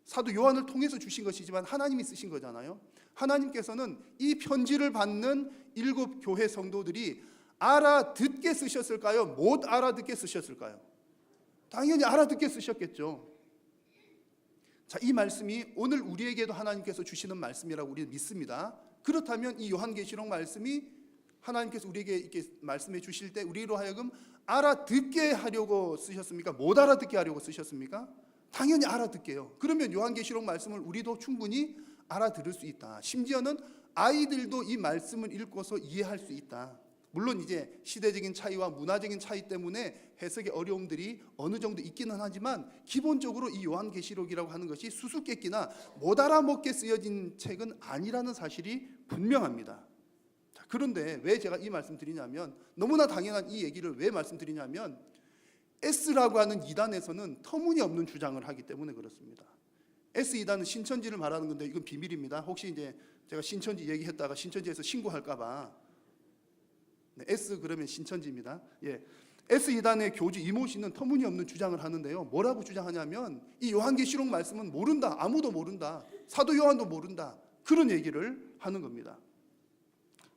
사도 요한을 통해서 주신 것이지만 하나님이 쓰신 거잖아요. 하나님께서는 이 편지를 받는 7 교회 성도들이 알아듣게 쓰셨을까요? 못 알아듣게 쓰셨을까요? 당연히 알아듣게 쓰셨겠죠. 자, 이 말씀이 오늘 우리에게도 하나님께서 주시는 말씀이라고 우리는 믿습니다. 그렇다면 이 요한계시록 말씀이 하나님께서 우리에게 이렇게 말씀해 주실 때 우리로 하여금 알아듣게 하려고 쓰셨습니까? 못 알아듣게 하려고 쓰셨습니까? 당연히 알아듣게요. 그러면 요한계시록 말씀을 우리도 충분히 알아들을 수 있다. 심지어는 아이들도 이 말씀을 읽고서 이해할 수 있다. 물론 이제 시대적인 차이와 문화적인 차이 때문에 해석의 어려움들이 어느 정도 있기는 하지만 기본적으로 이 요한계시록이라고 하는 것이 수수께끼나 못 알아먹게 쓰여진 책은 아니라는 사실이 분명합니다. 자, 그런데 왜 제가 이 말씀 드리냐면, 너무나 당연한 이 얘기를 왜 말씀드리냐면 S라고 하는 이단에서는 터무니없는 주장을 하기 때문에 그렇습니다. S2단은 신천지를 말하는 건데 이건 비밀입니다. 혹시 이제 제가 신천지 얘기했다가 신천지에서 신고할까봐. 네, S 그러면 신천지입니다. 예, S2단의 교주 이모 씨는 터무니없는 주장을 하는데요. 뭐라고 주장하냐면 이 요한계시록 말씀은 모른다, 아무도 모른다, 사도 요한도 모른다, 그런 얘기를 하는 겁니다.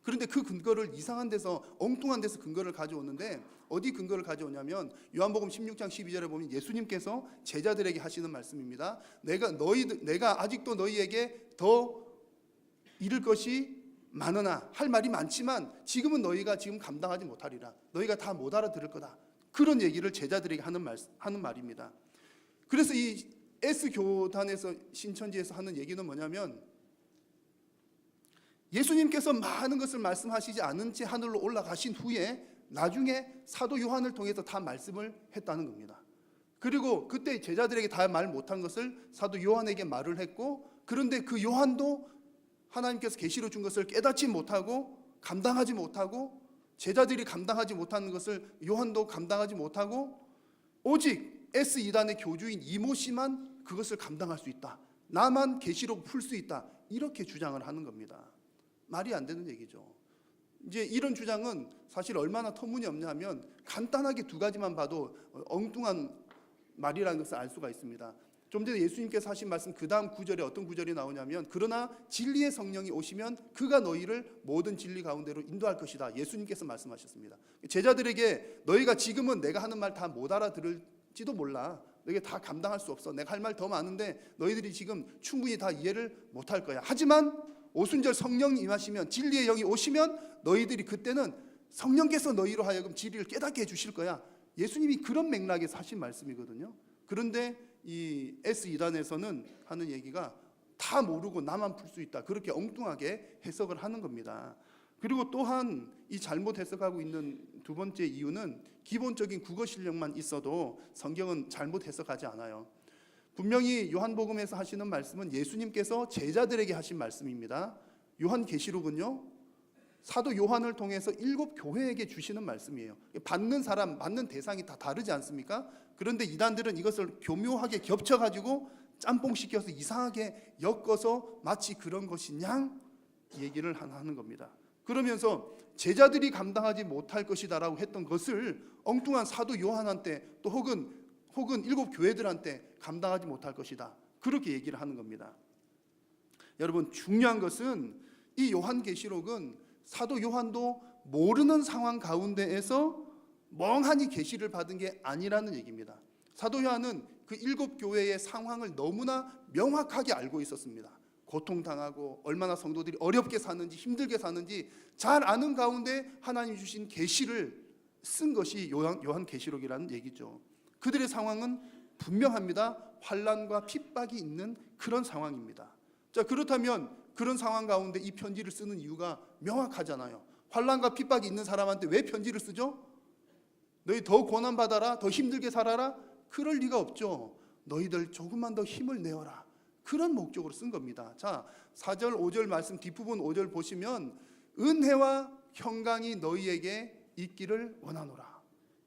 그런데 그 근거를 이상한 데서, 엉뚱한 데서 근거를 가져오는데, 어디 근거를 가져오냐면 요한복음 16장 12절에 보면 예수님께서 제자들에게 하시는 말씀입니다. 내가 아직도 너희에게 더 이를 것이 많으나, 할 말이 많지만 지금은 너희가 지금 감당하지 못하리라, 너희가 다 못 알아들을 거다, 그런 얘기를 제자들에게 하는 말입니다. 그래서 이 S교단에서, 신천지에서 하는 얘기는 뭐냐면 예수님께서 많은 것을 말씀하시지 않은 채 하늘로 올라가신 후에 나중에 사도 요한을 통해서 다 말씀을 했다는 겁니다. 그리고 그때 제자들에게 다 말 못한 것을 사도 요한에게 말을 했고, 그런데 그 요한도 하나님께서 계시로 준 것을 깨닫지 못하고 감당하지 못하고, 제자들이 감당하지 못하는 것을 요한도 감당하지 못하고, 오직 S2단의 교주인 이모씨만 그것을 감당할 수 있다, 나만 계시록 풀 수 있다, 이렇게 주장을 하는 겁니다. 말이 안 되는 얘기죠. 이제 이런 주장은 사실 얼마나 터무니없냐면 간단하게 두 가지만 봐도 엉뚱한 말이라는 것을 알 수가 있습니다. 좀 전에 예수님께서 하신 말씀 그 다음 구절에 어떤 구절이 나오냐면, 그러나 진리의 성령이 오시면 그가 너희를 모든 진리 가운데로 인도할 것이다, 예수님께서 말씀하셨습니다. 제자들에게 너희가 지금은 내가 하는 말 다 못 알아들을지도 몰라, 너희가 다 감당할 수 없어, 내가 할 말 더 많은데 너희들이 지금 충분히 다 이해를 못할 거야. 하지만 오순절 성령이 임하시면, 진리의 영이 오시면 너희들이 그때는 성령께서 너희로 하여금 진리를 깨닫게 해주실 거야. 예수님이 그런 맥락에서 하신 말씀이거든요. 그런데 이 S2단에서는 하는 얘기가 다 모르고 나만 풀 수 있다, 그렇게 엉뚱하게 해석을 하는 겁니다. 그리고 또한 이 잘못 해석하고 있는 두 번째 이유는 기본적인 국어 실력만 있어도 성경은 잘못 해석하지 않아요. 분명히 요한복음에서 하시는 말씀은 예수님께서 제자들에게 하신 말씀입니다. 요한계시록은요, 사도 요한을 통해서 7 교회에게 주시는 말씀이에요. 받는 사람, 받는 대상이 다 다르지 않습니까? 그런데 이단들은 이것을 교묘하게 겹쳐가지고 짬뽕시켜서 이상하게 엮어서 마치 그런 것인 양 얘기를 하는 겁니다. 그러면서 제자들이 감당하지 못할 것이다라고 했던 것을 엉뚱한 사도 요한한테, 또 혹은 7 교회들한테 감당하지 못할 것이다, 그렇게 얘기를 하는 겁니다. 여러분, 중요한 것은 이 요한계시록은 사도 요한도 모르는 상황 가운데에서 멍하니 계시를 받은 게 아니라는 얘기입니다. 사도 요한은 그 7 교회의 상황을 너무나 명확하게 알고 있었습니다. 고통당하고 얼마나 성도들이 어렵게 사는지 힘들게 사는지 잘 아는 가운데 하나님 주신 계시를 쓴 것이 요한계시록이라는 얘기죠. 그들의 상황은 분명합니다. 환난과 핍박이 있는 그런 상황입니다. 자, 그렇다면 그런 상황 가운데 이 편지를 쓰는 이유가 명확하잖아요. 환난과 핍박이 있는 사람한테 왜 편지를 쓰죠? 너희 더 고난받아라, 더 힘들게 살아라? 그럴 리가 없죠. 너희들 조금만 더 힘을 내어라, 그런 목적으로 쓴 겁니다. 자, 4절 5절 말씀 뒷부분 5절 보시면 은혜와 평강이 너희에게 있기를 원하노라.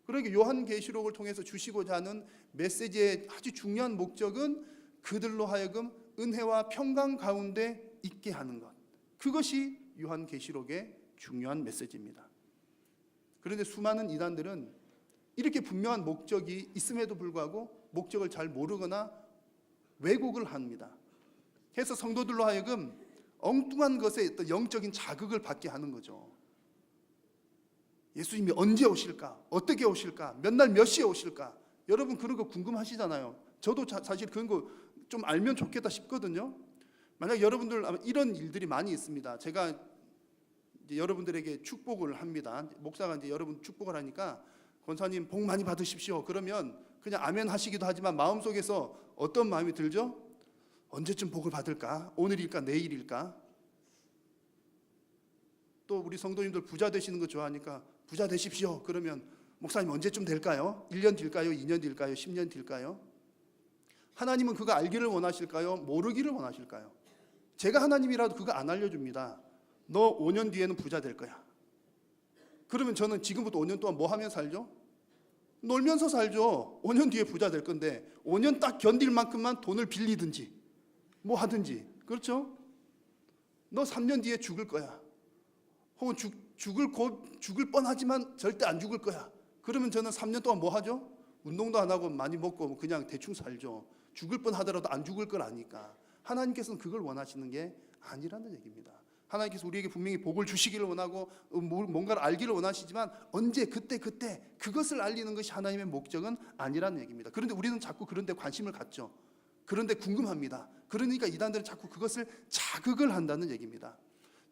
그러니까 요한계시록을 통해서 주시고자 하는 메시지의 아주 중요한 목적은 그들로 하여금 은혜와 평강 가운데 있게 하는 것, 그것이 요한계시록의 중요한 메시지입니다. 그런데 수많은 이단들은 이렇게 분명한 목적이 있음에도 불구하고 목적을 잘 모르거나 왜곡을 합니다. 그래서 성도들로 하여금 엉뚱한 것에 어떤 영적인 자극을 받게 하는 거죠. 예수님이 언제 오실까? 어떻게 오실까? 몇 날 몇 시에 오실까? 여러분 그런 거 궁금하시잖아요. 저도 사실 그런 거 좀 알면 좋겠다 싶거든요. 만약 여러분들 이런 일들이 많이 있습니다. 제가 이제 여러분들에게 축복을 합니다. 목사가 이제 여러분 축복을 하니까 권사님 복 많이 받으십시오. 그러면 그냥 아멘 하시기도 하지만 마음속에서 어떤 마음이 들죠? 언제쯤 복을 받을까? 오늘일까? 내일일까? 또 우리 성도님들 부자 되시는 거 좋아하니까 부자 되십시오. 그러면 목사님 언제쯤 될까요? 1년 뒤일까요? 2년 뒤일까요? 10년 뒤일까요? 하나님은 그거 알기를 원하실까요? 모르기를 원하실까요? 제가 하나님이라도 그거 안 알려줍니다. 너 5년 뒤에는 부자 될 거야. 그러면 저는 지금부터 5년 동안 뭐 하며 살죠? 놀면서 살죠. 5년 뒤에 부자 될 건데 5년 딱 견딜 만큼만 돈을 빌리든지 뭐 하든지, 그렇죠? 너 3년 뒤에 죽을 거야. 혹은 죽을 뻔하지만 절대 안 죽을 거야. 그러면 저는 3년 동안 뭐 하죠? 운동도 안 하고 많이 먹고 그냥 대충 살죠. 죽을 뻔하더라도 안 죽을 걸 아니까. 하나님께서는 그걸 원하시는 게 아니라는 얘기입니다. 하나님께서 우리에게 분명히 복을 주시기를 원하고 뭔가를 알기를 원하시지만 언제 그때 그것을 알리는 것이 하나님의 목적은 아니라는 얘기입니다. 그런데 우리는 자꾸 그런 데 관심을 갖죠. 그런데 궁금합니다. 그러니까 이단들은 자꾸 그것을 자극을 한다는 얘기입니다.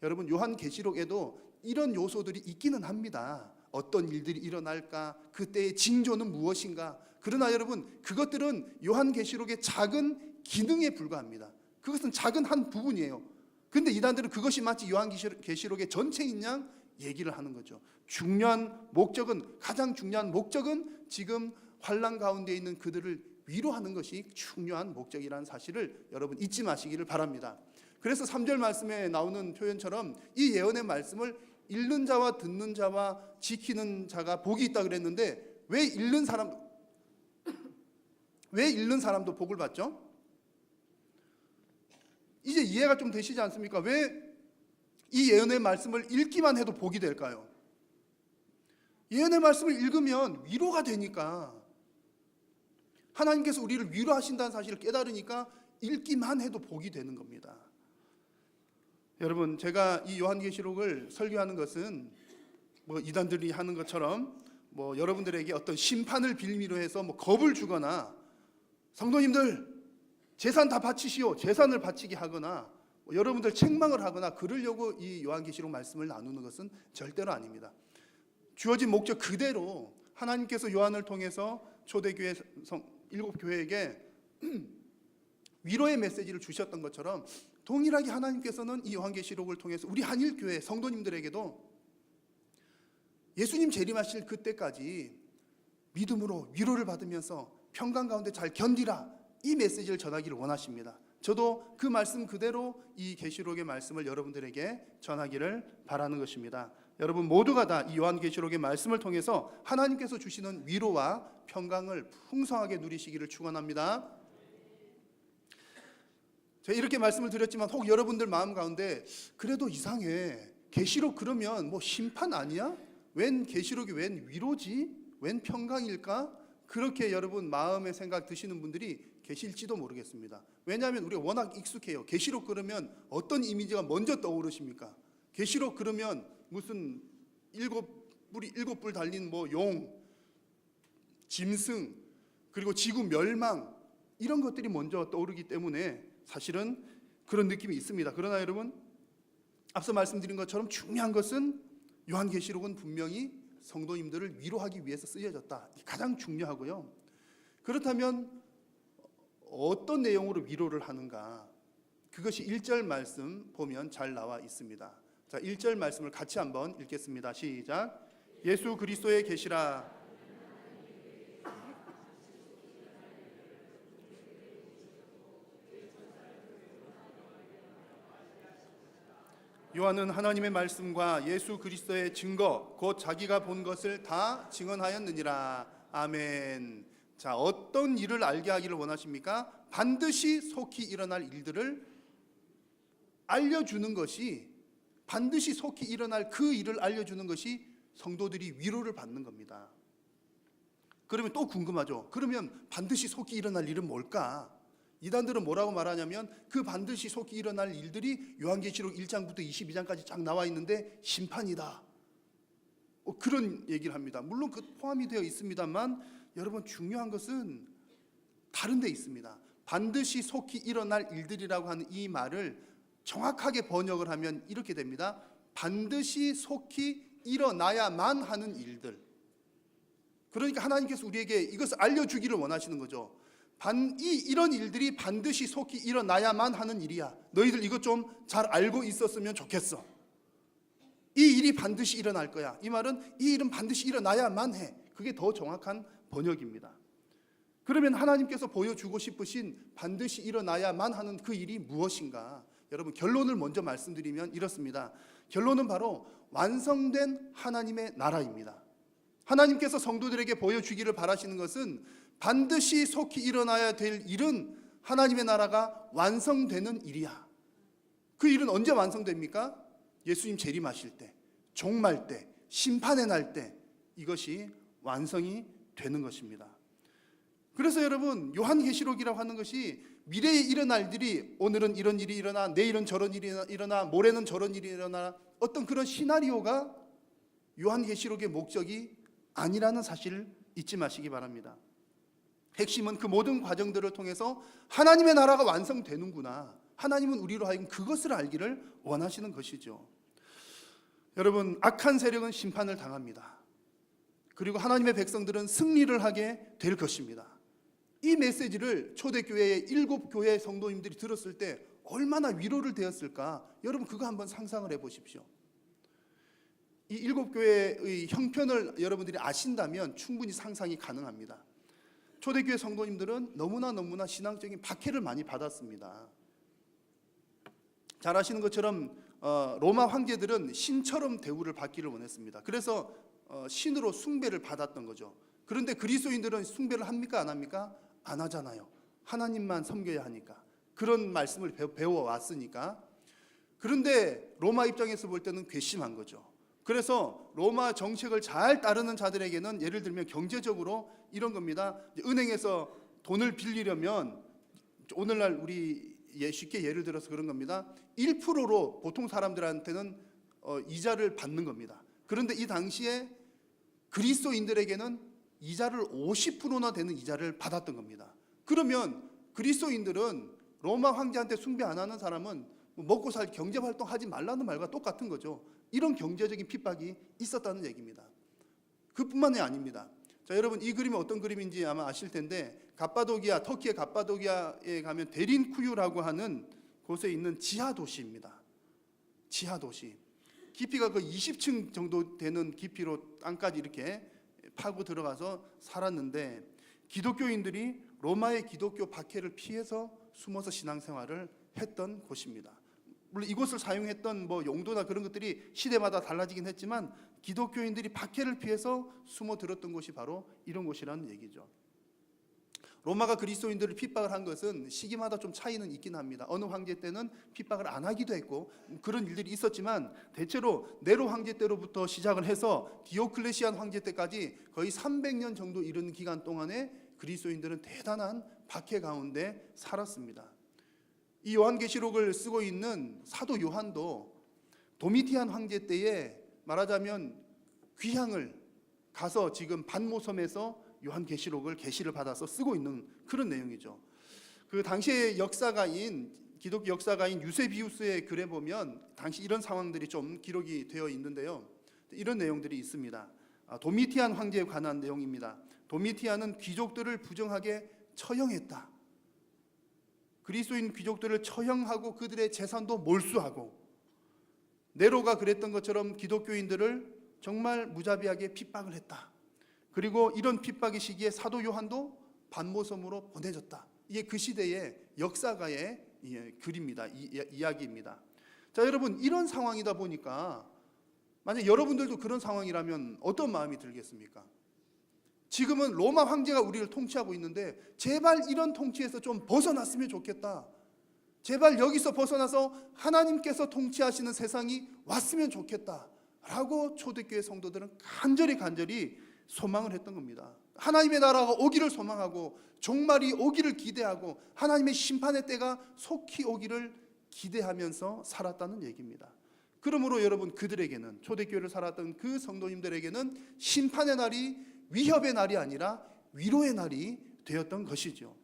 여러분 요한계시록에도 이런 요소들이 있기는 합니다. 어떤 일들이 일어날까? 그때의 징조는 무엇인가? 그러나 여러분 그것들은 요한계시록의 작은 기능에 불과합니다. 그것은 작은 한 부분이에요. 근데 이단들은 그것이 마치 요한계시록의 전체인 양 얘기를 하는 거죠. 가장 중요한 목적은 지금 환난 가운데 있는 그들을 위로하는 것이 중요한 목적이라는 사실을 여러분 잊지 마시기를 바랍니다. 그래서 3절 말씀에 나오는 표현처럼 이 예언의 말씀을 읽는 자와 듣는 자와 지키는 자가 복이 있다 그랬는데 왜 읽는 사람도 복을 받죠? 이제 이해가 좀 되시지 않습니까? 왜 이 예언의 말씀을 읽기만 해도 복이 될까요? 예언의 말씀을 읽으면 위로가 되니까, 하나님께서 우리를 위로하신다는 사실을 깨달으니까 읽기만 해도 복이 되는 겁니다. 여러분, 제가 이 요한계시록을 설교하는 것은 뭐 이단들이 하는 것처럼 뭐 여러분들에게 어떤 심판을 빌미로 해서 뭐 겁을 주거나 성도님들 재산 다 바치시오, 재산을 바치게 하거나 여러분들 책망을 하거나 그러려고 이 요한계시록 말씀을 나누는 것은 절대로 아닙니다. 주어진 목적 그대로 하나님께서 요한을 통해서 초대교회 7교회에게 위로의 메시지를 주셨던 것처럼 동일하게 하나님께서는 이 요한계시록을 통해서 우리 한일교회 성도님들에게도 예수님 재림하실 그때까지 믿음으로 위로를 받으면서 평강 가운데 잘 견디라, 이 메시지를 전하기를 원하십니다. 저도 그 말씀 그대로 이 계시록의 말씀을 여러분들에게 전하기를 바라는 것입니다. 여러분 모두가 다 이 요한계시록의 말씀을 통해서 하나님께서 주시는 위로와 평강을 풍성하게 누리시기를 축원합니다. 제가 이렇게 말씀을 드렸지만 혹 여러분들 마음 가운데 그래도 이상해, 계시록 그러면 뭐 심판 아니야? 웬 계시록이 웬 위로지? 웬 평강일까? 그렇게 여러분 마음의 생각 드시는 분들이 계실지도 모르겠습니다. 왜냐하면 우리가 워낙 익숙해요. 계시록 그러면 어떤 이미지가 먼저 떠오르십니까? 계시록 그러면 무슨 일곱 불 달린 뭐 용, 짐승, 그리고 지구 멸망, 이런 것들이 먼저 떠오르기 때문에 사실은 그런 느낌이 있습니다. 그러나 여러분, 앞서 말씀드린 것처럼 중요한 것은 요한계시록은 분명히 성도님들을 위로하기 위해서 쓰여졌다. 가장 중요하고요. 그렇다면 어떤 내용으로 위로를 하는가? 그것이 1절 말씀 보면 잘 나와 있습니다. 자, 1절 말씀을 같이 한번 읽겠습니다. 시작. 예수 그리스도의 계시라. 요한은 하나님의 말씀과 예수 그리스도의 증거 곧 자기가 본 것을 다 증언하였느니라. 아멘. 자, 어떤 일을 알게 하기를 원하십니까? 반드시 속히 일어날 일들을 알려주는 것이, 반드시 속히 일어날 그 일을 알려주는 것이 성도들이 위로를 받는 겁니다. 그러면 또 궁금하죠. 그러면 반드시 속히 일어날 일은 뭘까? 이단들은 뭐라고 말하냐면 그 반드시 속히 일어날 일들이 요한계시록 1장부터 22장까지 쫙 나와 있는데 심판이다, 그런 얘기를 합니다. 물론 그 포함이 되어 있습니다만 여러분 중요한 것은 다른 데 있습니다. 반드시 속히 일어날 일들이라고 하는 이 말을 정확하게 번역을 하면 이렇게 됩니다. 반드시 속히 일어나야만 하는 일들. 그러니까 하나님께서 우리에게 이것을 알려주기를 원하시는 거죠. 이런 일들이 반드시 속히 일어나야만 하는 일이야. 너희들 이것 좀 잘 알고 있었으면 좋겠어. 이 일이 반드시 일어날 거야. 이 말은 이 일은 반드시 일어나야만 해. 그게 더 정확한 번역입니다. 그러면 하나님께서 보여주고 싶으신 반드시 일어나야만 하는 그 일이 무엇인가? 여러분 결론을 먼저 말씀드리면 이렇습니다. 결론은 바로 완성된 하나님의 나라입니다. 하나님께서 성도들에게 보여주기를 바라시는 것은 반드시 속히 일어나야 될 일은 하나님의 나라가 완성되는 일이야. 그 일은 언제 완성됩니까? 예수님 재림하실 때, 종말 때, 심판의 날 때 이것이 완성이 되는 것입니다. 그래서 여러분 요한계시록이라고 하는 것이 미래에 일어날 일들이, 오늘은 이런 일이 일어나, 내일은 저런 일이 일어나, 모레는 저런 일이 일어나, 어떤 그런 시나리오가 요한계시록의 목적이 아니라는 사실을 잊지 마시기 바랍니다. 핵심은 그 모든 과정들을 통해서 하나님의 나라가 완성되는구나, 하나님은 우리로 하여금 그것을 알기를 원하시는 것이죠. 여러분 악한 세력은 심판을 당합니다. 그리고 하나님의 백성들은 승리를 하게 될 것입니다. 이 메시지를 초대교회의 7교회 성도님들이 들었을 때 얼마나 위로를 되었을까? 여러분 그거 한번 상상을 해보십시오. 이 7교회의 형편을 여러분들이 아신다면 충분히 상상이 가능합니다. 초대교회 성도님들은 너무나 신앙적인 박해를 많이 받았습니다. 잘 아시는 것처럼 로마 황제들은 신처럼 대우를 받기를 원했습니다. 그래서 신으로 숭배를 받았던 거죠. 그런데 그리스도인들은 숭배를 합니까 안 합니까? 안 하잖아요. 하나님만 섬겨야 하니까. 그런 말씀을 배워왔으니까. 그런데 로마 입장에서 볼 때는 괘씸한 거죠. 그래서 로마 정책을 잘 따르는 자들에게는 예를 들면 경제적으로 이런 겁니다. 은행에서 돈을 빌리려면 오늘날 우리 쉽게 예를 들어서 그런 겁니다. 1%로 보통 사람들한테는 이자를 받는 겁니다. 그런데 이 당시에 그리스도인들에게는 이자를 50%나 되는 이자를 받았던 겁니다. 그러면 그리스도인들은 로마 황제한테 숭배 안 하는 사람은 먹고 살 경제 활동 하지 말라는 말과 똑같은 거죠. 이런 경제적인 핍박이 있었다는 얘기입니다. 그뿐만이 아닙니다. 자, 여러분 이 그림이 어떤 그림인지 아마 아실 텐데 갑바도기아, 터키의 갑바도기아에 가면 데린쿠유라고 하는 곳에 있는 지하 도시입니다. 지하 도시. 깊이가 그 20층 정도 되는 깊이로 땅까지 이렇게 파고 들어가서 살았는데 기독교인들이 로마의 기독교 박해를 피해서 숨어서 신앙생활을 했던 곳입니다. 물론 이곳을 사용했던 용도나 그런 것들이 시대마다 달라지긴 했지만 기독교인들이 박해를 피해서 숨어 들었던 곳이 바로 이런 곳이라는 얘기죠. 로마가 그리스도인들을 핍박을 한 것은 시기마다 좀 차이는 있긴 합니다. 어느 황제 때는 핍박을 안 하기도 했고 그런 일들이 있었지만 대체로 네로 황제 때로부터 시작을 해서 디오클레시안 황제 때까지 거의 300년 정도 이른 기간 동안에 그리스도인들은 대단한 박해 가운데 살았습니다. 이 요한계시록을 쓰고 있는 사도 요한도 도미티안 황제 때에 말하자면 귀향을 가서 지금 반모섬에서 요한계시록을 계시를 받아서 쓰고 있는 그런 내용이죠. 그 당시의 역사가인 기독교 역사가인 유세비우스의 글에 보면 당시 이런 상황들이 좀 기록이 되어 있는데요. 이런 내용들이 있습니다. 도미티안 황제에 관한 내용입니다. 도미티안은 귀족들을 부정하게 처형했다. 그리스도인 귀족들을 처형하고 그들의 재산도 몰수하고 네로가 그랬던 것처럼 기독교인들을 정말 무자비하게 핍박을 했다. 그리고 이런 핍박의 시기에 사도 요한도 반모섬으로 보내졌다. 이게 그 시대의 역사가의 글입니다. 이야기입니다. 자, 여러분 이런 상황이다 보니까 만약 여러분들도 그런 상황이라면 어떤 마음이 들겠습니까? 지금은 로마 황제가 우리를 통치하고 있는데 제발 이런 통치에서 좀 벗어났으면 좋겠다. 제발 여기서 벗어나서 하나님께서 통치하시는 세상이 왔으면 좋겠다. 라고 초대교회 성도들은 간절히 소망을 했던 겁니다. 하나님의 나라가 오기를 소망하고 종말이 오기를 기대하고 하나님의 심판의 때가 속히 오기를 기대하면서 살았다는 얘기입니다. 그러므로 여러분 그들에게는 초대교회를 살았던 그 성도님들에게는 심판의 날이 위협의 날이 아니라 위로의 날이 되었던 것이죠.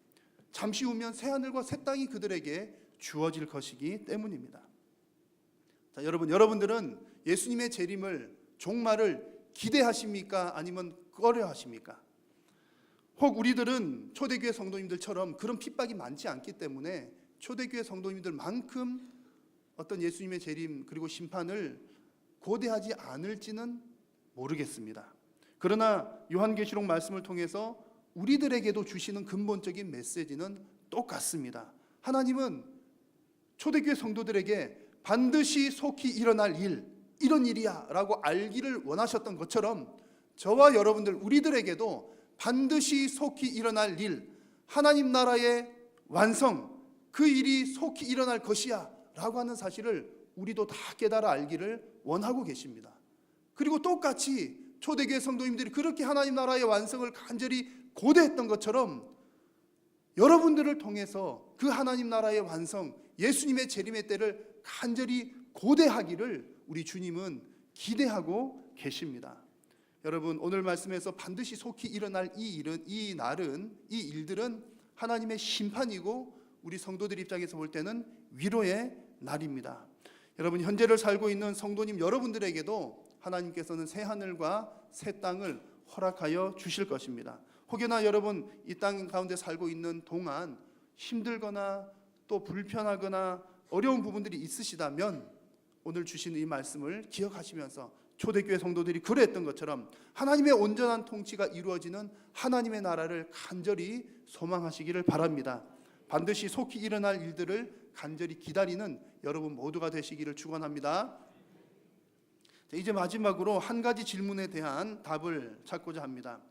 잠시 후면 새하늘과 새 땅이 그들에게 주어질 것이기 때문입니다. 자, 여러분들은 예수님의 재림을 종말을 기대하십니까? 아니면 꺼려하십니까? 혹 우리들은 초대교회 성도님들처럼 그런 핍박이 많지 않기 때문에 초대교회 성도님들만큼 어떤 예수님의 재림 그리고 심판을 고대하지 않을지는 모르겠습니다. 그러나 요한계시록 말씀을 통해서 우리들에게도 주시는 근본적인 메시지는 똑같습니다. 하나님은 초대교회 성도들에게 반드시 속히 일어날 이런 일이야 라고 알기를 원하셨던 것처럼 저와 여러분들 우리들에게도 반드시 속히 일어날 일, 하나님 나라의 완성, 그 일이 속히 일어날 것이야 라고 하는 사실을 우리도 다 깨달아 알기를 원하고 계십니다. 그리고 똑같이 초대교회 성도님들이 그렇게 하나님 나라의 완성을 간절히 고대했던 것처럼 여러분들을 통해서 그 하나님 나라의 완성, 예수님의 재림의 때를 간절히 고대하기를 우리 주님은 기대하고 계십니다. 여러분 오늘 말씀에서 반드시 속히 일어날 이 일들은 하나님의 심판이고 우리 성도들 입장에서 볼 때는 위로의 날입니다. 여러분 현재를 살고 있는 성도님 여러분들에게도 하나님께서는 새 하늘과 새 땅을 허락하여 주실 것입니다. 혹여나 여러분 이 땅 가운데 살고 있는 동안 힘들거나 또 불편하거나 어려운 부분들이 있으시다면 오늘 주신 이 말씀을 기억하시면서 초대교회 성도들이 그랬던 것처럼 하나님의 온전한 통치가 이루어지는 하나님의 나라를 간절히 소망하시기를 바랍니다. 반드시 속히 일어날 일들을 간절히 기다리는 여러분 모두가 되시기를 축원합니다. 이제 마지막으로 한 가지 질문에 대한 답을 찾고자 합니다.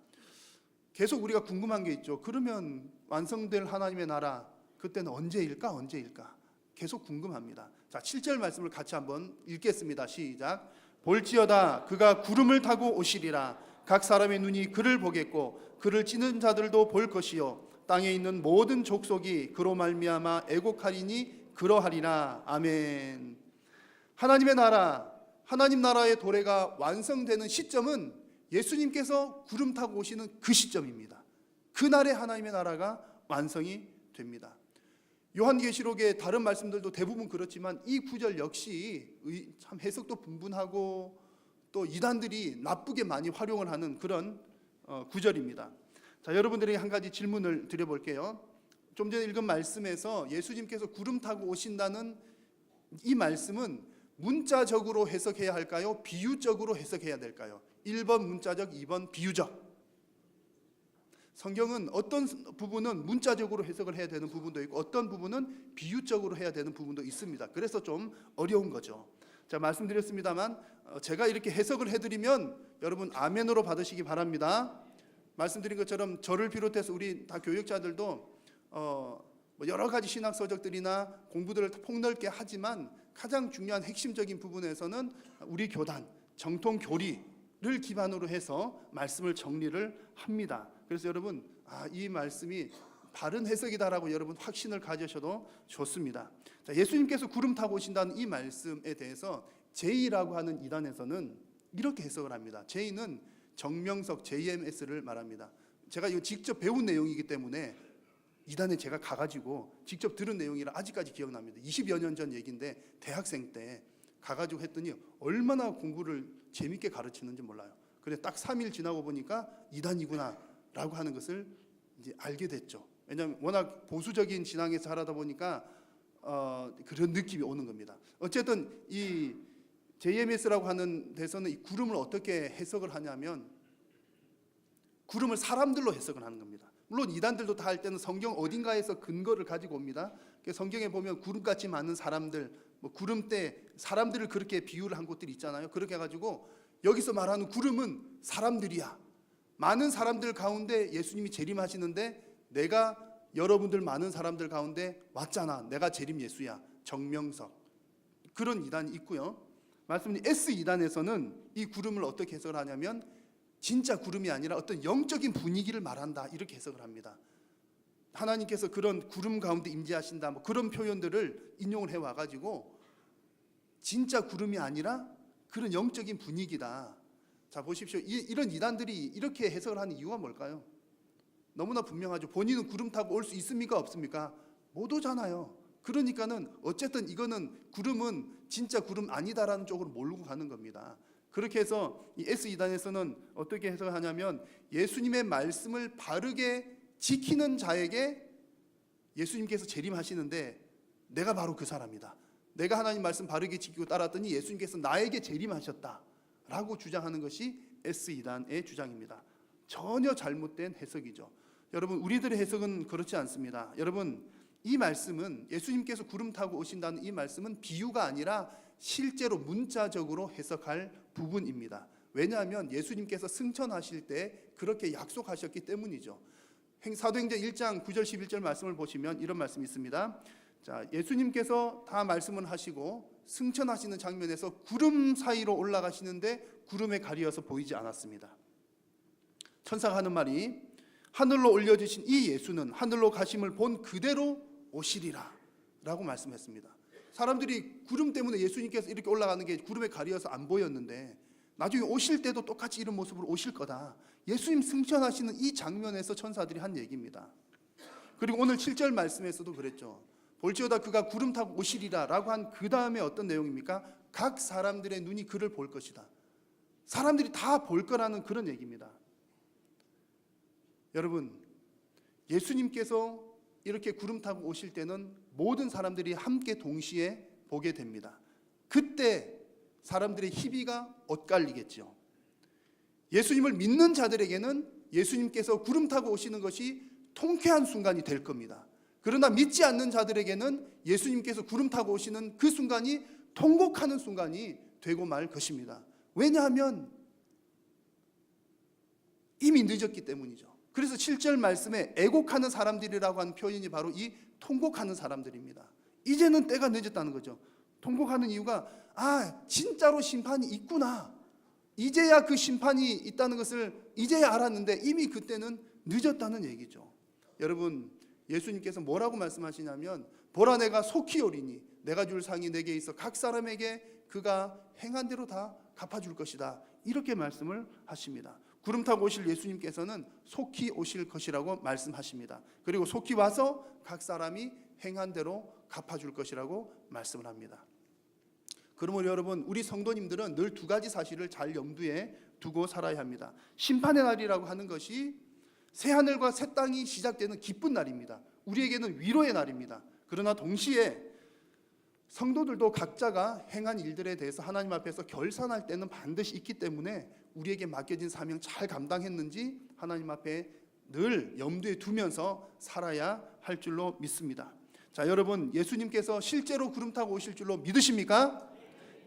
계속 우리가 궁금한 게 있죠. 그러면 완성될 하나님의 나라 그때는 언제일까? 계속 궁금합니다. 자, 7절 말씀을 같이 한번 읽겠습니다. 시작. 볼지어다 그가 구름을 타고 오시리라. 각 사람의 눈이 그를 보겠고 그를 찌는 자들도 볼 것이요 땅에 있는 모든 족속이 그로 말미암아 애곡하리니 그러하리라. 아멘. 하나님의 나라, 하나님 나라의 도래가 완성되는 시점은 예수님께서 구름 타고 오시는 그 시점입니다. 그날에 하나님의 나라가 완성이 됩니다. 요한계시록의 다른 말씀들도 대부분 그렇지만 이 구절 역시 참 해석도 분분하고 또 이단들이 나쁘게 많이 활용을 하는 그런 구절입니다. 자, 여러분들에게 한 가지 질문을 드려볼게요. 좀 전에 읽은 말씀에서 예수님께서 구름 타고 오신다는 이 말씀은 문자적으로 해석해야 할까요? 비유적으로 해석해야 될까요? 1번 문자적, 2번 비유적. 성경은 어떤 부분은 문자적으로 해석을 해야 되는 부분도 있고 어떤 부분은 비유적으로 해야 되는 부분도 있습니다. 그래서 좀 어려운 거죠. 자, 말씀드렸습니다만 제가 이렇게 해석을 해드리면 여러분 아멘으로 받으시기 바랍니다. 말씀드린 것처럼 저를 비롯해서 우리 다 교육자들도 여러 가지 신학 서적들이나 공부들을 폭넓게 하지만 가장 중요한 핵심적인 부분에서는 우리 교단 정통 교리를 기반으로 해서 말씀을 정리를 합니다. 그래서 여러분 이 말씀이 바른 해석이다라고 여러분 확신을 가지셔도 좋습니다. 자, 예수님께서 구름 타고 오신다는 이 말씀에 대해서 제이라고 하는 이단에서는 이렇게 해석을 합니다. 제이는 정명석 JMS를 말합니다. 제가 이거 직접 배운 내용이기 때문에 이단에 제가 가가지고 직접 들은 내용이라 아직까지 기억납니다. 20여 년 전 얘기인데 대학생 때 가가지고 했더니 얼마나 공부를 재밌게 가르치는지 몰라요. 그래서 딱 3일 지나고 보니까 이단이구나 라고 하는 것을 이제 알게 됐죠. 왜냐하면 워낙 보수적인 신앙에서 하다 보니까 그런 느낌이 오는 겁니다. 어쨌든 이 JMS라고 하는 데서는 이 구름을 어떻게 해석을 하냐면 구름을 사람들로 해석을 하는 겁니다. 물론 이단들도 다 할 때는 성경 어딘가에서 근거를 가지고 옵니다. 성경에 보면 구름같이 많은 사람들, 구름 때 사람들을 그렇게 비유를 한 곳들이 있잖아요. 그렇게 해가지고 여기서 말하는 구름은 사람들이야. 많은 사람들 가운데 예수님이 재림하시는데 내가 여러분들 많은 사람들 가운데 왔잖아. 내가 재림 예수야. 정명석. 그런 이단이 있고요. 말씀드린 S 이단에서는 이 구름을 어떻게 해석을 하냐면 진짜 구름이 아니라 어떤 영적인 분위기를 말한다 이렇게 해석을 합니다. 하나님께서 그런 구름 가운데 임재하신다 그런 표현들을 인용을 해와가지고 진짜 구름이 아니라 그런 영적인 분위기다. 자, 보십시오. 이런 이단들이 이렇게 해석을 하는 이유가 뭘까요? 너무나 분명하죠. 본인은 구름 타고 올 수 있습니까? 없습니까? 못 오잖아요. 그러니까는 어쨌든 이거는 구름은 진짜 구름 아니다라는 쪽으로 몰고 가는 겁니다. 그렇게 해서 이 S이단에서는 어떻게 해석을 하냐면 예수님의 말씀을 바르게 지키는 자에게 예수님께서 재림하시는데 내가 바로 그 사람이다. 내가 하나님 말씀 바르게 지키고 따랐더니 예수님께서 나에게 재림하셨다라고 주장하는 것이 S이단의 주장입니다. 전혀 잘못된 해석이죠. 여러분 우리들의 해석은 그렇지 않습니다. 여러분 이 말씀은 예수님께서 구름 타고 오신다는 이 말씀은 비유가 아니라 실제로 문자적으로 해석할 부분입니다. 왜냐하면 예수님께서 승천하실 때 그렇게 약속하셨기 때문이죠. 사도행전 1장 9절 11절 말씀을 보시면 이런 말씀이 있습니다. 자, 예수님께서 다 말씀을 하시고 승천하시는 장면에서 구름 사이로 올라가시는데 구름에 가리어서 보이지 않았습니다. 천사가 하는 말이 하늘로 올려주신 이 예수는 하늘로 가심을 본 그대로 오시리라 라고 말씀했습니다. 사람들이 구름 때문에 예수님께서 이렇게 올라가는 게 구름에 가리어서 안 보였는데 나중에 오실 때도 똑같이 이런 모습으로 오실 거다. 예수님 승천하시는 이 장면에서 천사들이 한 얘기입니다. 그리고 오늘 7절 말씀에서도 그랬죠. 볼지어다 그가 구름 타고 오시리라 라고 한 그 다음에 어떤 내용입니까? 각 사람들의 눈이 그를 볼 것이다. 사람들이 다 볼 거라는 그런 얘기입니다. 여러분 예수님께서 이렇게 구름 타고 오실 때는 모든 사람들이 함께 동시에 보게 됩니다. 그때 사람들의 희비가 엇갈리겠죠. 예수님을 믿는 자들에게는 예수님께서 구름 타고 오시는 것이 통쾌한 순간이 될 겁니다. 그러나 믿지 않는 자들에게는 예수님께서 구름 타고 오시는 그 순간이 통곡하는 순간이 되고 말 것입니다. 왜냐하면 이미 늦었기 때문이죠. 그래서 7절 말씀에 애곡하는 사람들이라고 하는 표현이 바로 이 통곡하는 사람들입니다. 이제는 때가 늦었다는 거죠. 통곡하는 이유가 진짜로 심판이 있구나, 이제야 그 심판이 있다는 것을 이제야 알았는데 이미 그때는 늦었다는 얘기죠. 여러분, 예수님께서 뭐라고 말씀하시냐면 보라, 내가 속히 오리니 내가 줄 상이 내게 있어 각 사람에게 그가 행한 대로 다 갚아줄 것이다, 이렇게 말씀을 하십니다. 구름 타고 오실 예수님께서는 속히 오실 것이라고 말씀하십니다. 그리고 속히 와서 각 사람이 행한 대로 갚아줄 것이라고 말씀을 합니다. 그러므로 여러분, 우리 성도님들은 늘 두 가지 사실을 잘 염두에 두고 살아야 합니다. 심판의 날이라고 하는 것이 새하늘과 새 땅이 시작되는 기쁜 날입니다. 우리에게는 위로의 날입니다. 그러나 동시에 성도들도 각자가 행한 일들에 대해서 하나님 앞에서 결산할 때는 반드시 있기 때문에 우리에게 맡겨진 사명 잘 감당했는지 하나님 앞에 늘 염두에 두면서 살아야 할 줄로 믿습니다. 자, 여러분, 예수님께서 실제로 구름 타고 오실 줄로 믿으십니까?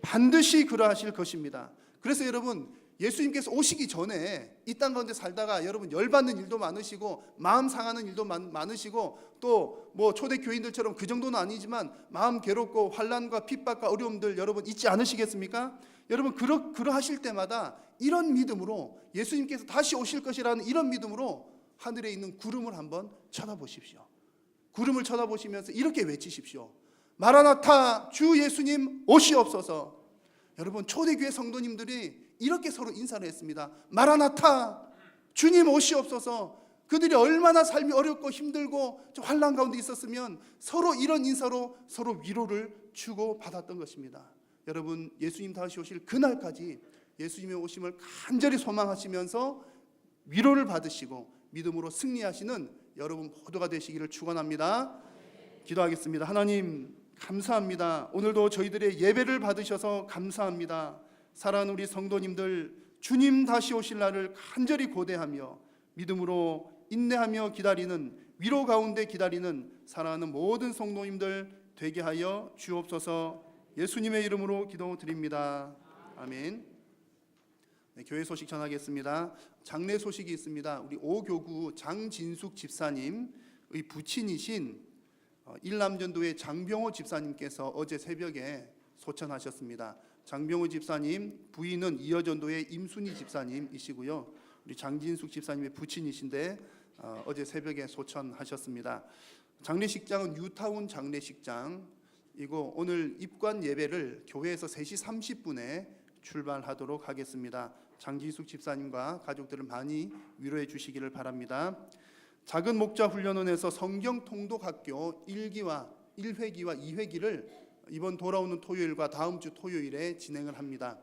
반드시 그러하실 것입니다. 그래서 여러분, 예수님께서 오시기 전에 이 땅 가운데 살다가 여러분 열받는 일도 많으시고 마음 상하는 일도 많으시고 또 뭐 초대 교인들처럼 그 정도는 아니지만 마음 괴롭고 환난과 핍박과 어려움들 여러분 있지 않으시겠습니까? 여러분, 그러하실 때마다 이런 믿음으로 예수님께서 다시 오실 것이라는 이런 믿음으로 하늘에 있는 구름을 한번 쳐다보십시오. 구름을 쳐다보시면서 이렇게 외치십시오. 마라나타, 주 예수님 오시옵소서. 여러분, 초대교회 성도님들이 이렇게 서로 인사를 했습니다. 마라나타, 주님 오시옵소서. 그들이 얼마나 삶이 어렵고 힘들고 환난 가운데 있었으면 서로 이런 인사로 서로 위로를 주고 받았던 것입니다. 여러분, 예수님 다시 오실 그날까지 예수님의 오심을 간절히 소망하시면서 위로를 받으시고 믿음으로 승리하시는 여러분 모두가 되시기를 축원합니다. 기도하겠습니다. 하나님, 감사합니다. 오늘도 저희들의 예배를 받으셔서 감사합니다. 사랑하는 우리 성도님들, 주님 다시 오실 날을 간절히 고대하며 믿음으로 인내하며 기다리는, 위로 가운데 기다리는 사랑하는 모든 성도님들 되게 하여 주옵소서. 예수님의 이름으로 기도드립니다. 아멘. 네, 교회 소식 전하겠습니다. 장례 소식이 있습니다. 우리 오교구 장진숙 집사님의 부친이신 일남전도의 장병호 집사님께서 어제 새벽에 소천하셨습니다. 장병호 집사님 부인은 이어전도의 임순희 집사님이시고요. 우리 장진숙 집사님의 부친이신데 어제 새벽에 소천하셨습니다. 장례식장은 뉴타운 장례식장이고 오늘 입관 예배를 교회에서 3시 30분에 출발하도록 하겠습니다. 장진숙 집사님과 가족들을 많이 위로해 주시기를 바랍니다. 작은 목자 훈련원에서 성경 통독학교 1기와 1회기와 2회기를 이번 돌아오는 토요일과 다음 주 토요일에 진행을 합니다.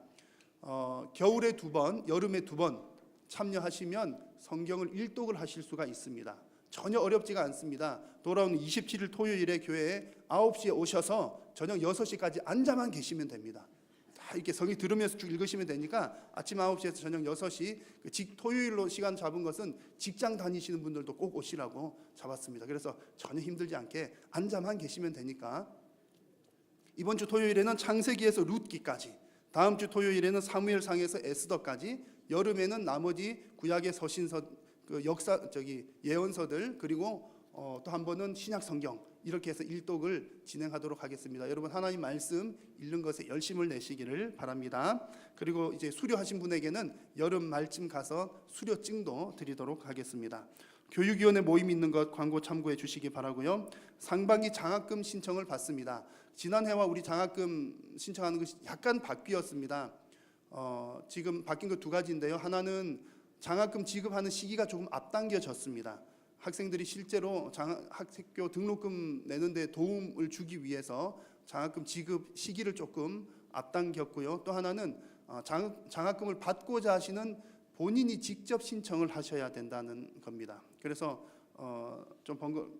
겨울에 2번, 여름에 2번 참여하시면 성경을 일독을 하실 수가 있습니다. 전혀 어렵지가 않습니다. 돌아오는 27일 토요일에 교회에 9시에 오셔서 저녁 6시까지 앉아만 계시면 됩니다. 다 이렇게 성경 들으면서 쭉 읽으시면 되니까 아침 9시에서 저녁 6시 토요일로 시간 잡은 것은 직장 다니시는 분들도 꼭 오시라고 잡았습니다. 그래서 전혀 힘들지 않게 앉아만 계시면 되니까 이번 주 토요일에는 창세기에서 룻기까지, 다음 주 토요일에는 사무엘상에서 에스더까지, 여름에는 나머지 구약의 서신서, 예언서들, 그리고 또 한 번은 신약 성경, 이렇게 해서 일독을 진행하도록 하겠습니다. 여러분, 하나님 말씀 읽는 것에 열심을 내시기를 바랍니다. 그리고 이제 수료하신 분에게는 여름 말쯤 가서 수료증도 드리도록 하겠습니다. 교육위원회 모임 있는 것 광고 참고해 주시기 바라고요. 상반기 장학금 신청을 받습니다. 지난해와 우리 장학금 신청하는 것이 약간 바뀌었습니다. 지금 바뀐 것 2가지인데요. 하나는 장학금 지급하는 시기가 조금 앞당겨졌습니다. 학생들이 실제로 학교 등록금 내는데 도움을 주기 위해서 장학금 지급 시기를 조금 앞당겼고요. 또 하나는 장학금을 받고자 하시는 본인이 직접 신청을 하셔야 된다는 겁니다. 그래서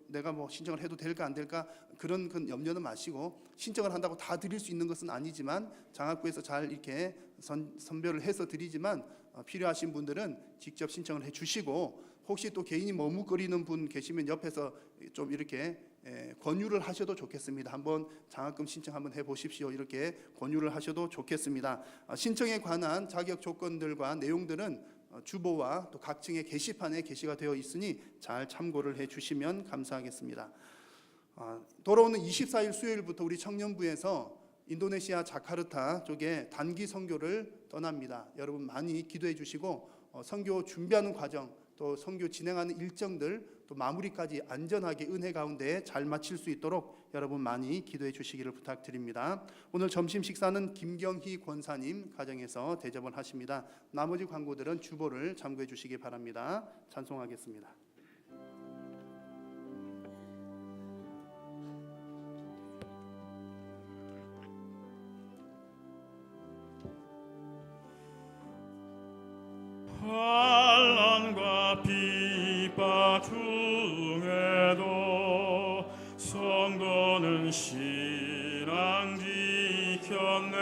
내가 뭐 신청을 해도 될까 안 될까 그런 염려는 마시고, 신청을 한다고 다 드릴 수 있는 것은 아니지만 장학구에서 잘 이렇게 선별을 해서 드리지만 필요하신 분들은 직접 신청을 해주시고, 혹시 또 개인이 머뭇거리는 분 계시면 옆에서 좀 이렇게 권유를 하셔도 좋겠습니다. 한번 장학금 신청 한번 해보십시오. 이렇게 권유를 하셔도 좋겠습니다. 신청에 관한 자격 조건들과 내용들은 주보와 또 각 층의 게시판에 게시가 되어 있으니 잘 참고를 해주시면 감사하겠습니다. 돌아오는 24일 수요일부터 우리 청년부에서 인도네시아 자카르타 쪽에 단기 선교를 떠납니다. 여러분 많이 기도해 주시고 선교 준비하는 과정, 또 선교 진행하는 일정들, 또 마무리까지 안전하게 은혜 가운데 잘 마칠 수 있도록 여러분 많이 기도해 주시기를 부탁드립니다. 오늘 점심 식사는 김경희 권사님 가정에서 대접을 하십니다. 나머지 광고들은 주보를 참고해 주시기 바랍니다. 찬송하겠습니다. 환난과 핍박 중에도 성도는 신앙 지켰네.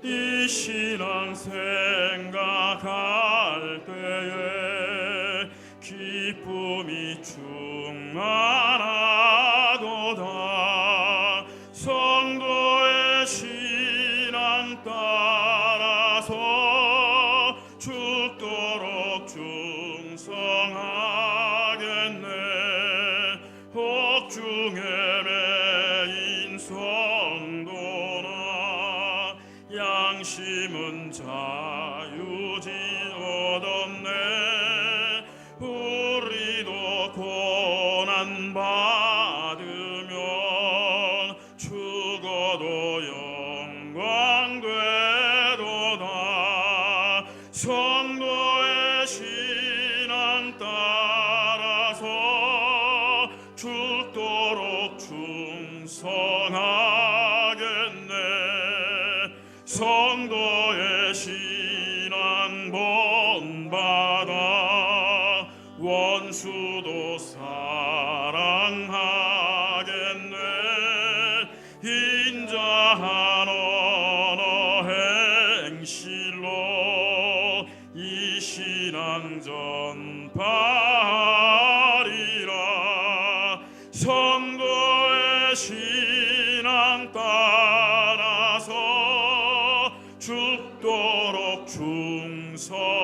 이 신앙 생각할 때에 기쁨이 충만하도다. 성도의 신앙 따라서 죽도록 충성하겠네. 혹중에 매인 성도나 양심은 자유지 얻었네. 우리도 고난 받으면 죽어도 영광 되도다. 성도의 신앙 따라서 죽도록 충성하겠네. 성도의 신앙 본받아 원수도 사랑하겠네. 인자한 언어 행실로 이 신앙 전파하리라. 성도의 신앙 따라서 죽도록 충성하겠네.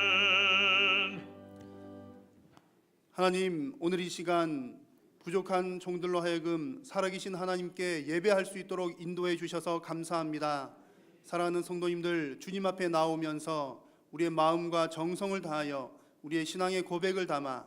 아멘. 하나님, 오늘 이 시간 부족한 종들로 하여금 살아계신 하나님께 예배할 수 있도록 인도해 주셔서 감사합니다. 사랑하는 성도님들, 주님 앞에 나오면서 우리의 마음과 정성을 다하여 우리의 신앙의 고백을 담아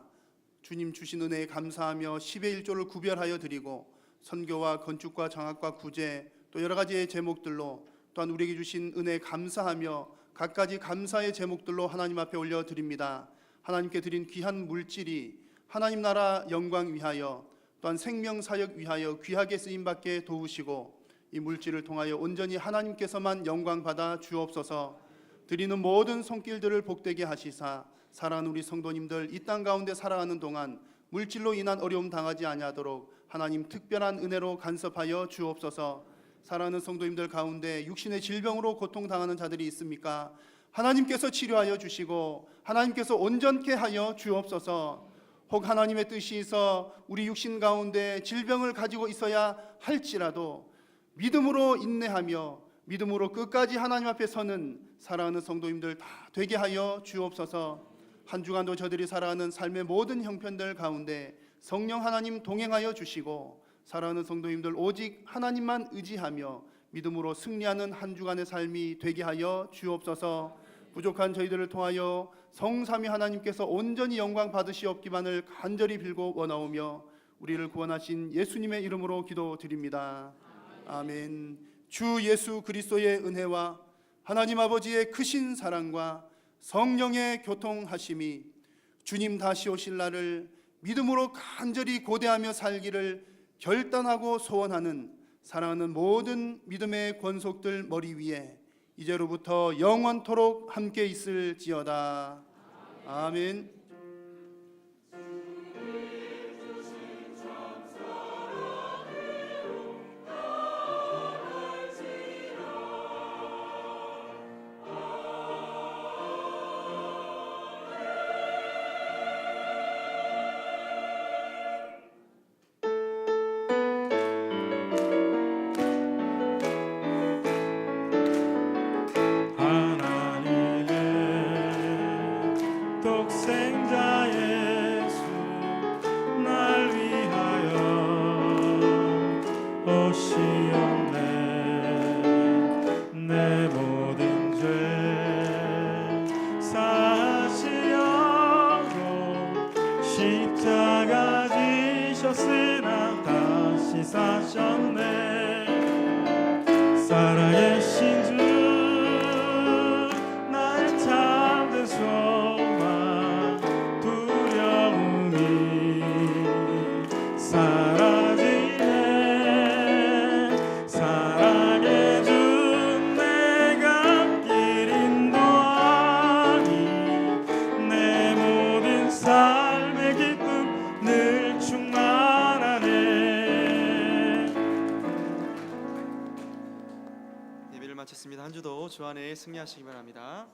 주님 주신 은혜에 감사하며 10의 1조를 구별하여 드리고, 선교와 건축과 장학과 구제 또 여러 가지의 제목들로, 또한 우리에게 주신 은혜에 감사하며 각가지 감사의 제목들로 하나님 앞에 올려드립니다. 하나님께 드린 귀한 물질이 하나님 나라 영광 위하여, 또한 생명 사역 위하여 귀하게 쓰임받게 도우시고, 이 물질을 통하여 온전히 하나님께서만 영광 받아 주옵소서. 드리는 모든 손길들을 복되게 하시사 사랑하는 우리 성도님들 이 땅 가운데 살아가는 동안 물질로 인한 어려움 당하지 아니하도록 하나님 특별한 은혜로 간섭하여 주옵소서. 사랑하는 성도님들 가운데 육신의 질병으로 고통당하는 자들이 있습니까? 하나님께서 치료하여 주시고 하나님께서 온전케 하여 주옵소서. 혹 하나님의 뜻이 있어 우리 육신 가운데 질병을 가지고 있어야 할지라도 믿음으로 인내하며 믿음으로 끝까지 하나님 앞에 서는 사랑하는 성도님들 다 되게 하여 주옵소서. 한 주간도 저들이 살아가는 삶의 모든 형편들 가운데 성령 하나님 동행하여 주시고, 사랑하는 성도님들 오직 하나님만 의지하며 믿음으로 승리하는 한 주간의 삶이 되게 하여 주옵소서. 부족한 저희들을 통하여 성삼위 하나님께서 온전히 영광 받으시옵기만을 간절히 빌고 원하오며 우리를 구원하신 예수님의 이름으로 기도드립니다. 아멘. 주 예수 그리스도의 은혜와 하나님 아버지의 크신 사랑과 성령의 교통하심이 주님 다시 오실 날을 믿음으로 간절히 고대하며 살기를 결단하고 소원하는 사랑하는 모든 믿음의 권속들 머리 위에 이제로부터 영원토록 함께 있을지어다. 아멘. 하나님의 독생자 예수 날 위하여 오시었네. 내 모든 죄 사하시려고 십자가 지셨으나 다시 사셨네. 살아계신 주 나의 참된 소망 두려움이 사라지네. 사랑해 준 내가 길 인도하니 내 모든 삶의 기쁨 늘 충만하네. 예배를 마쳤습니다. 한 주도 주 안에 승리하시기 바랍니다.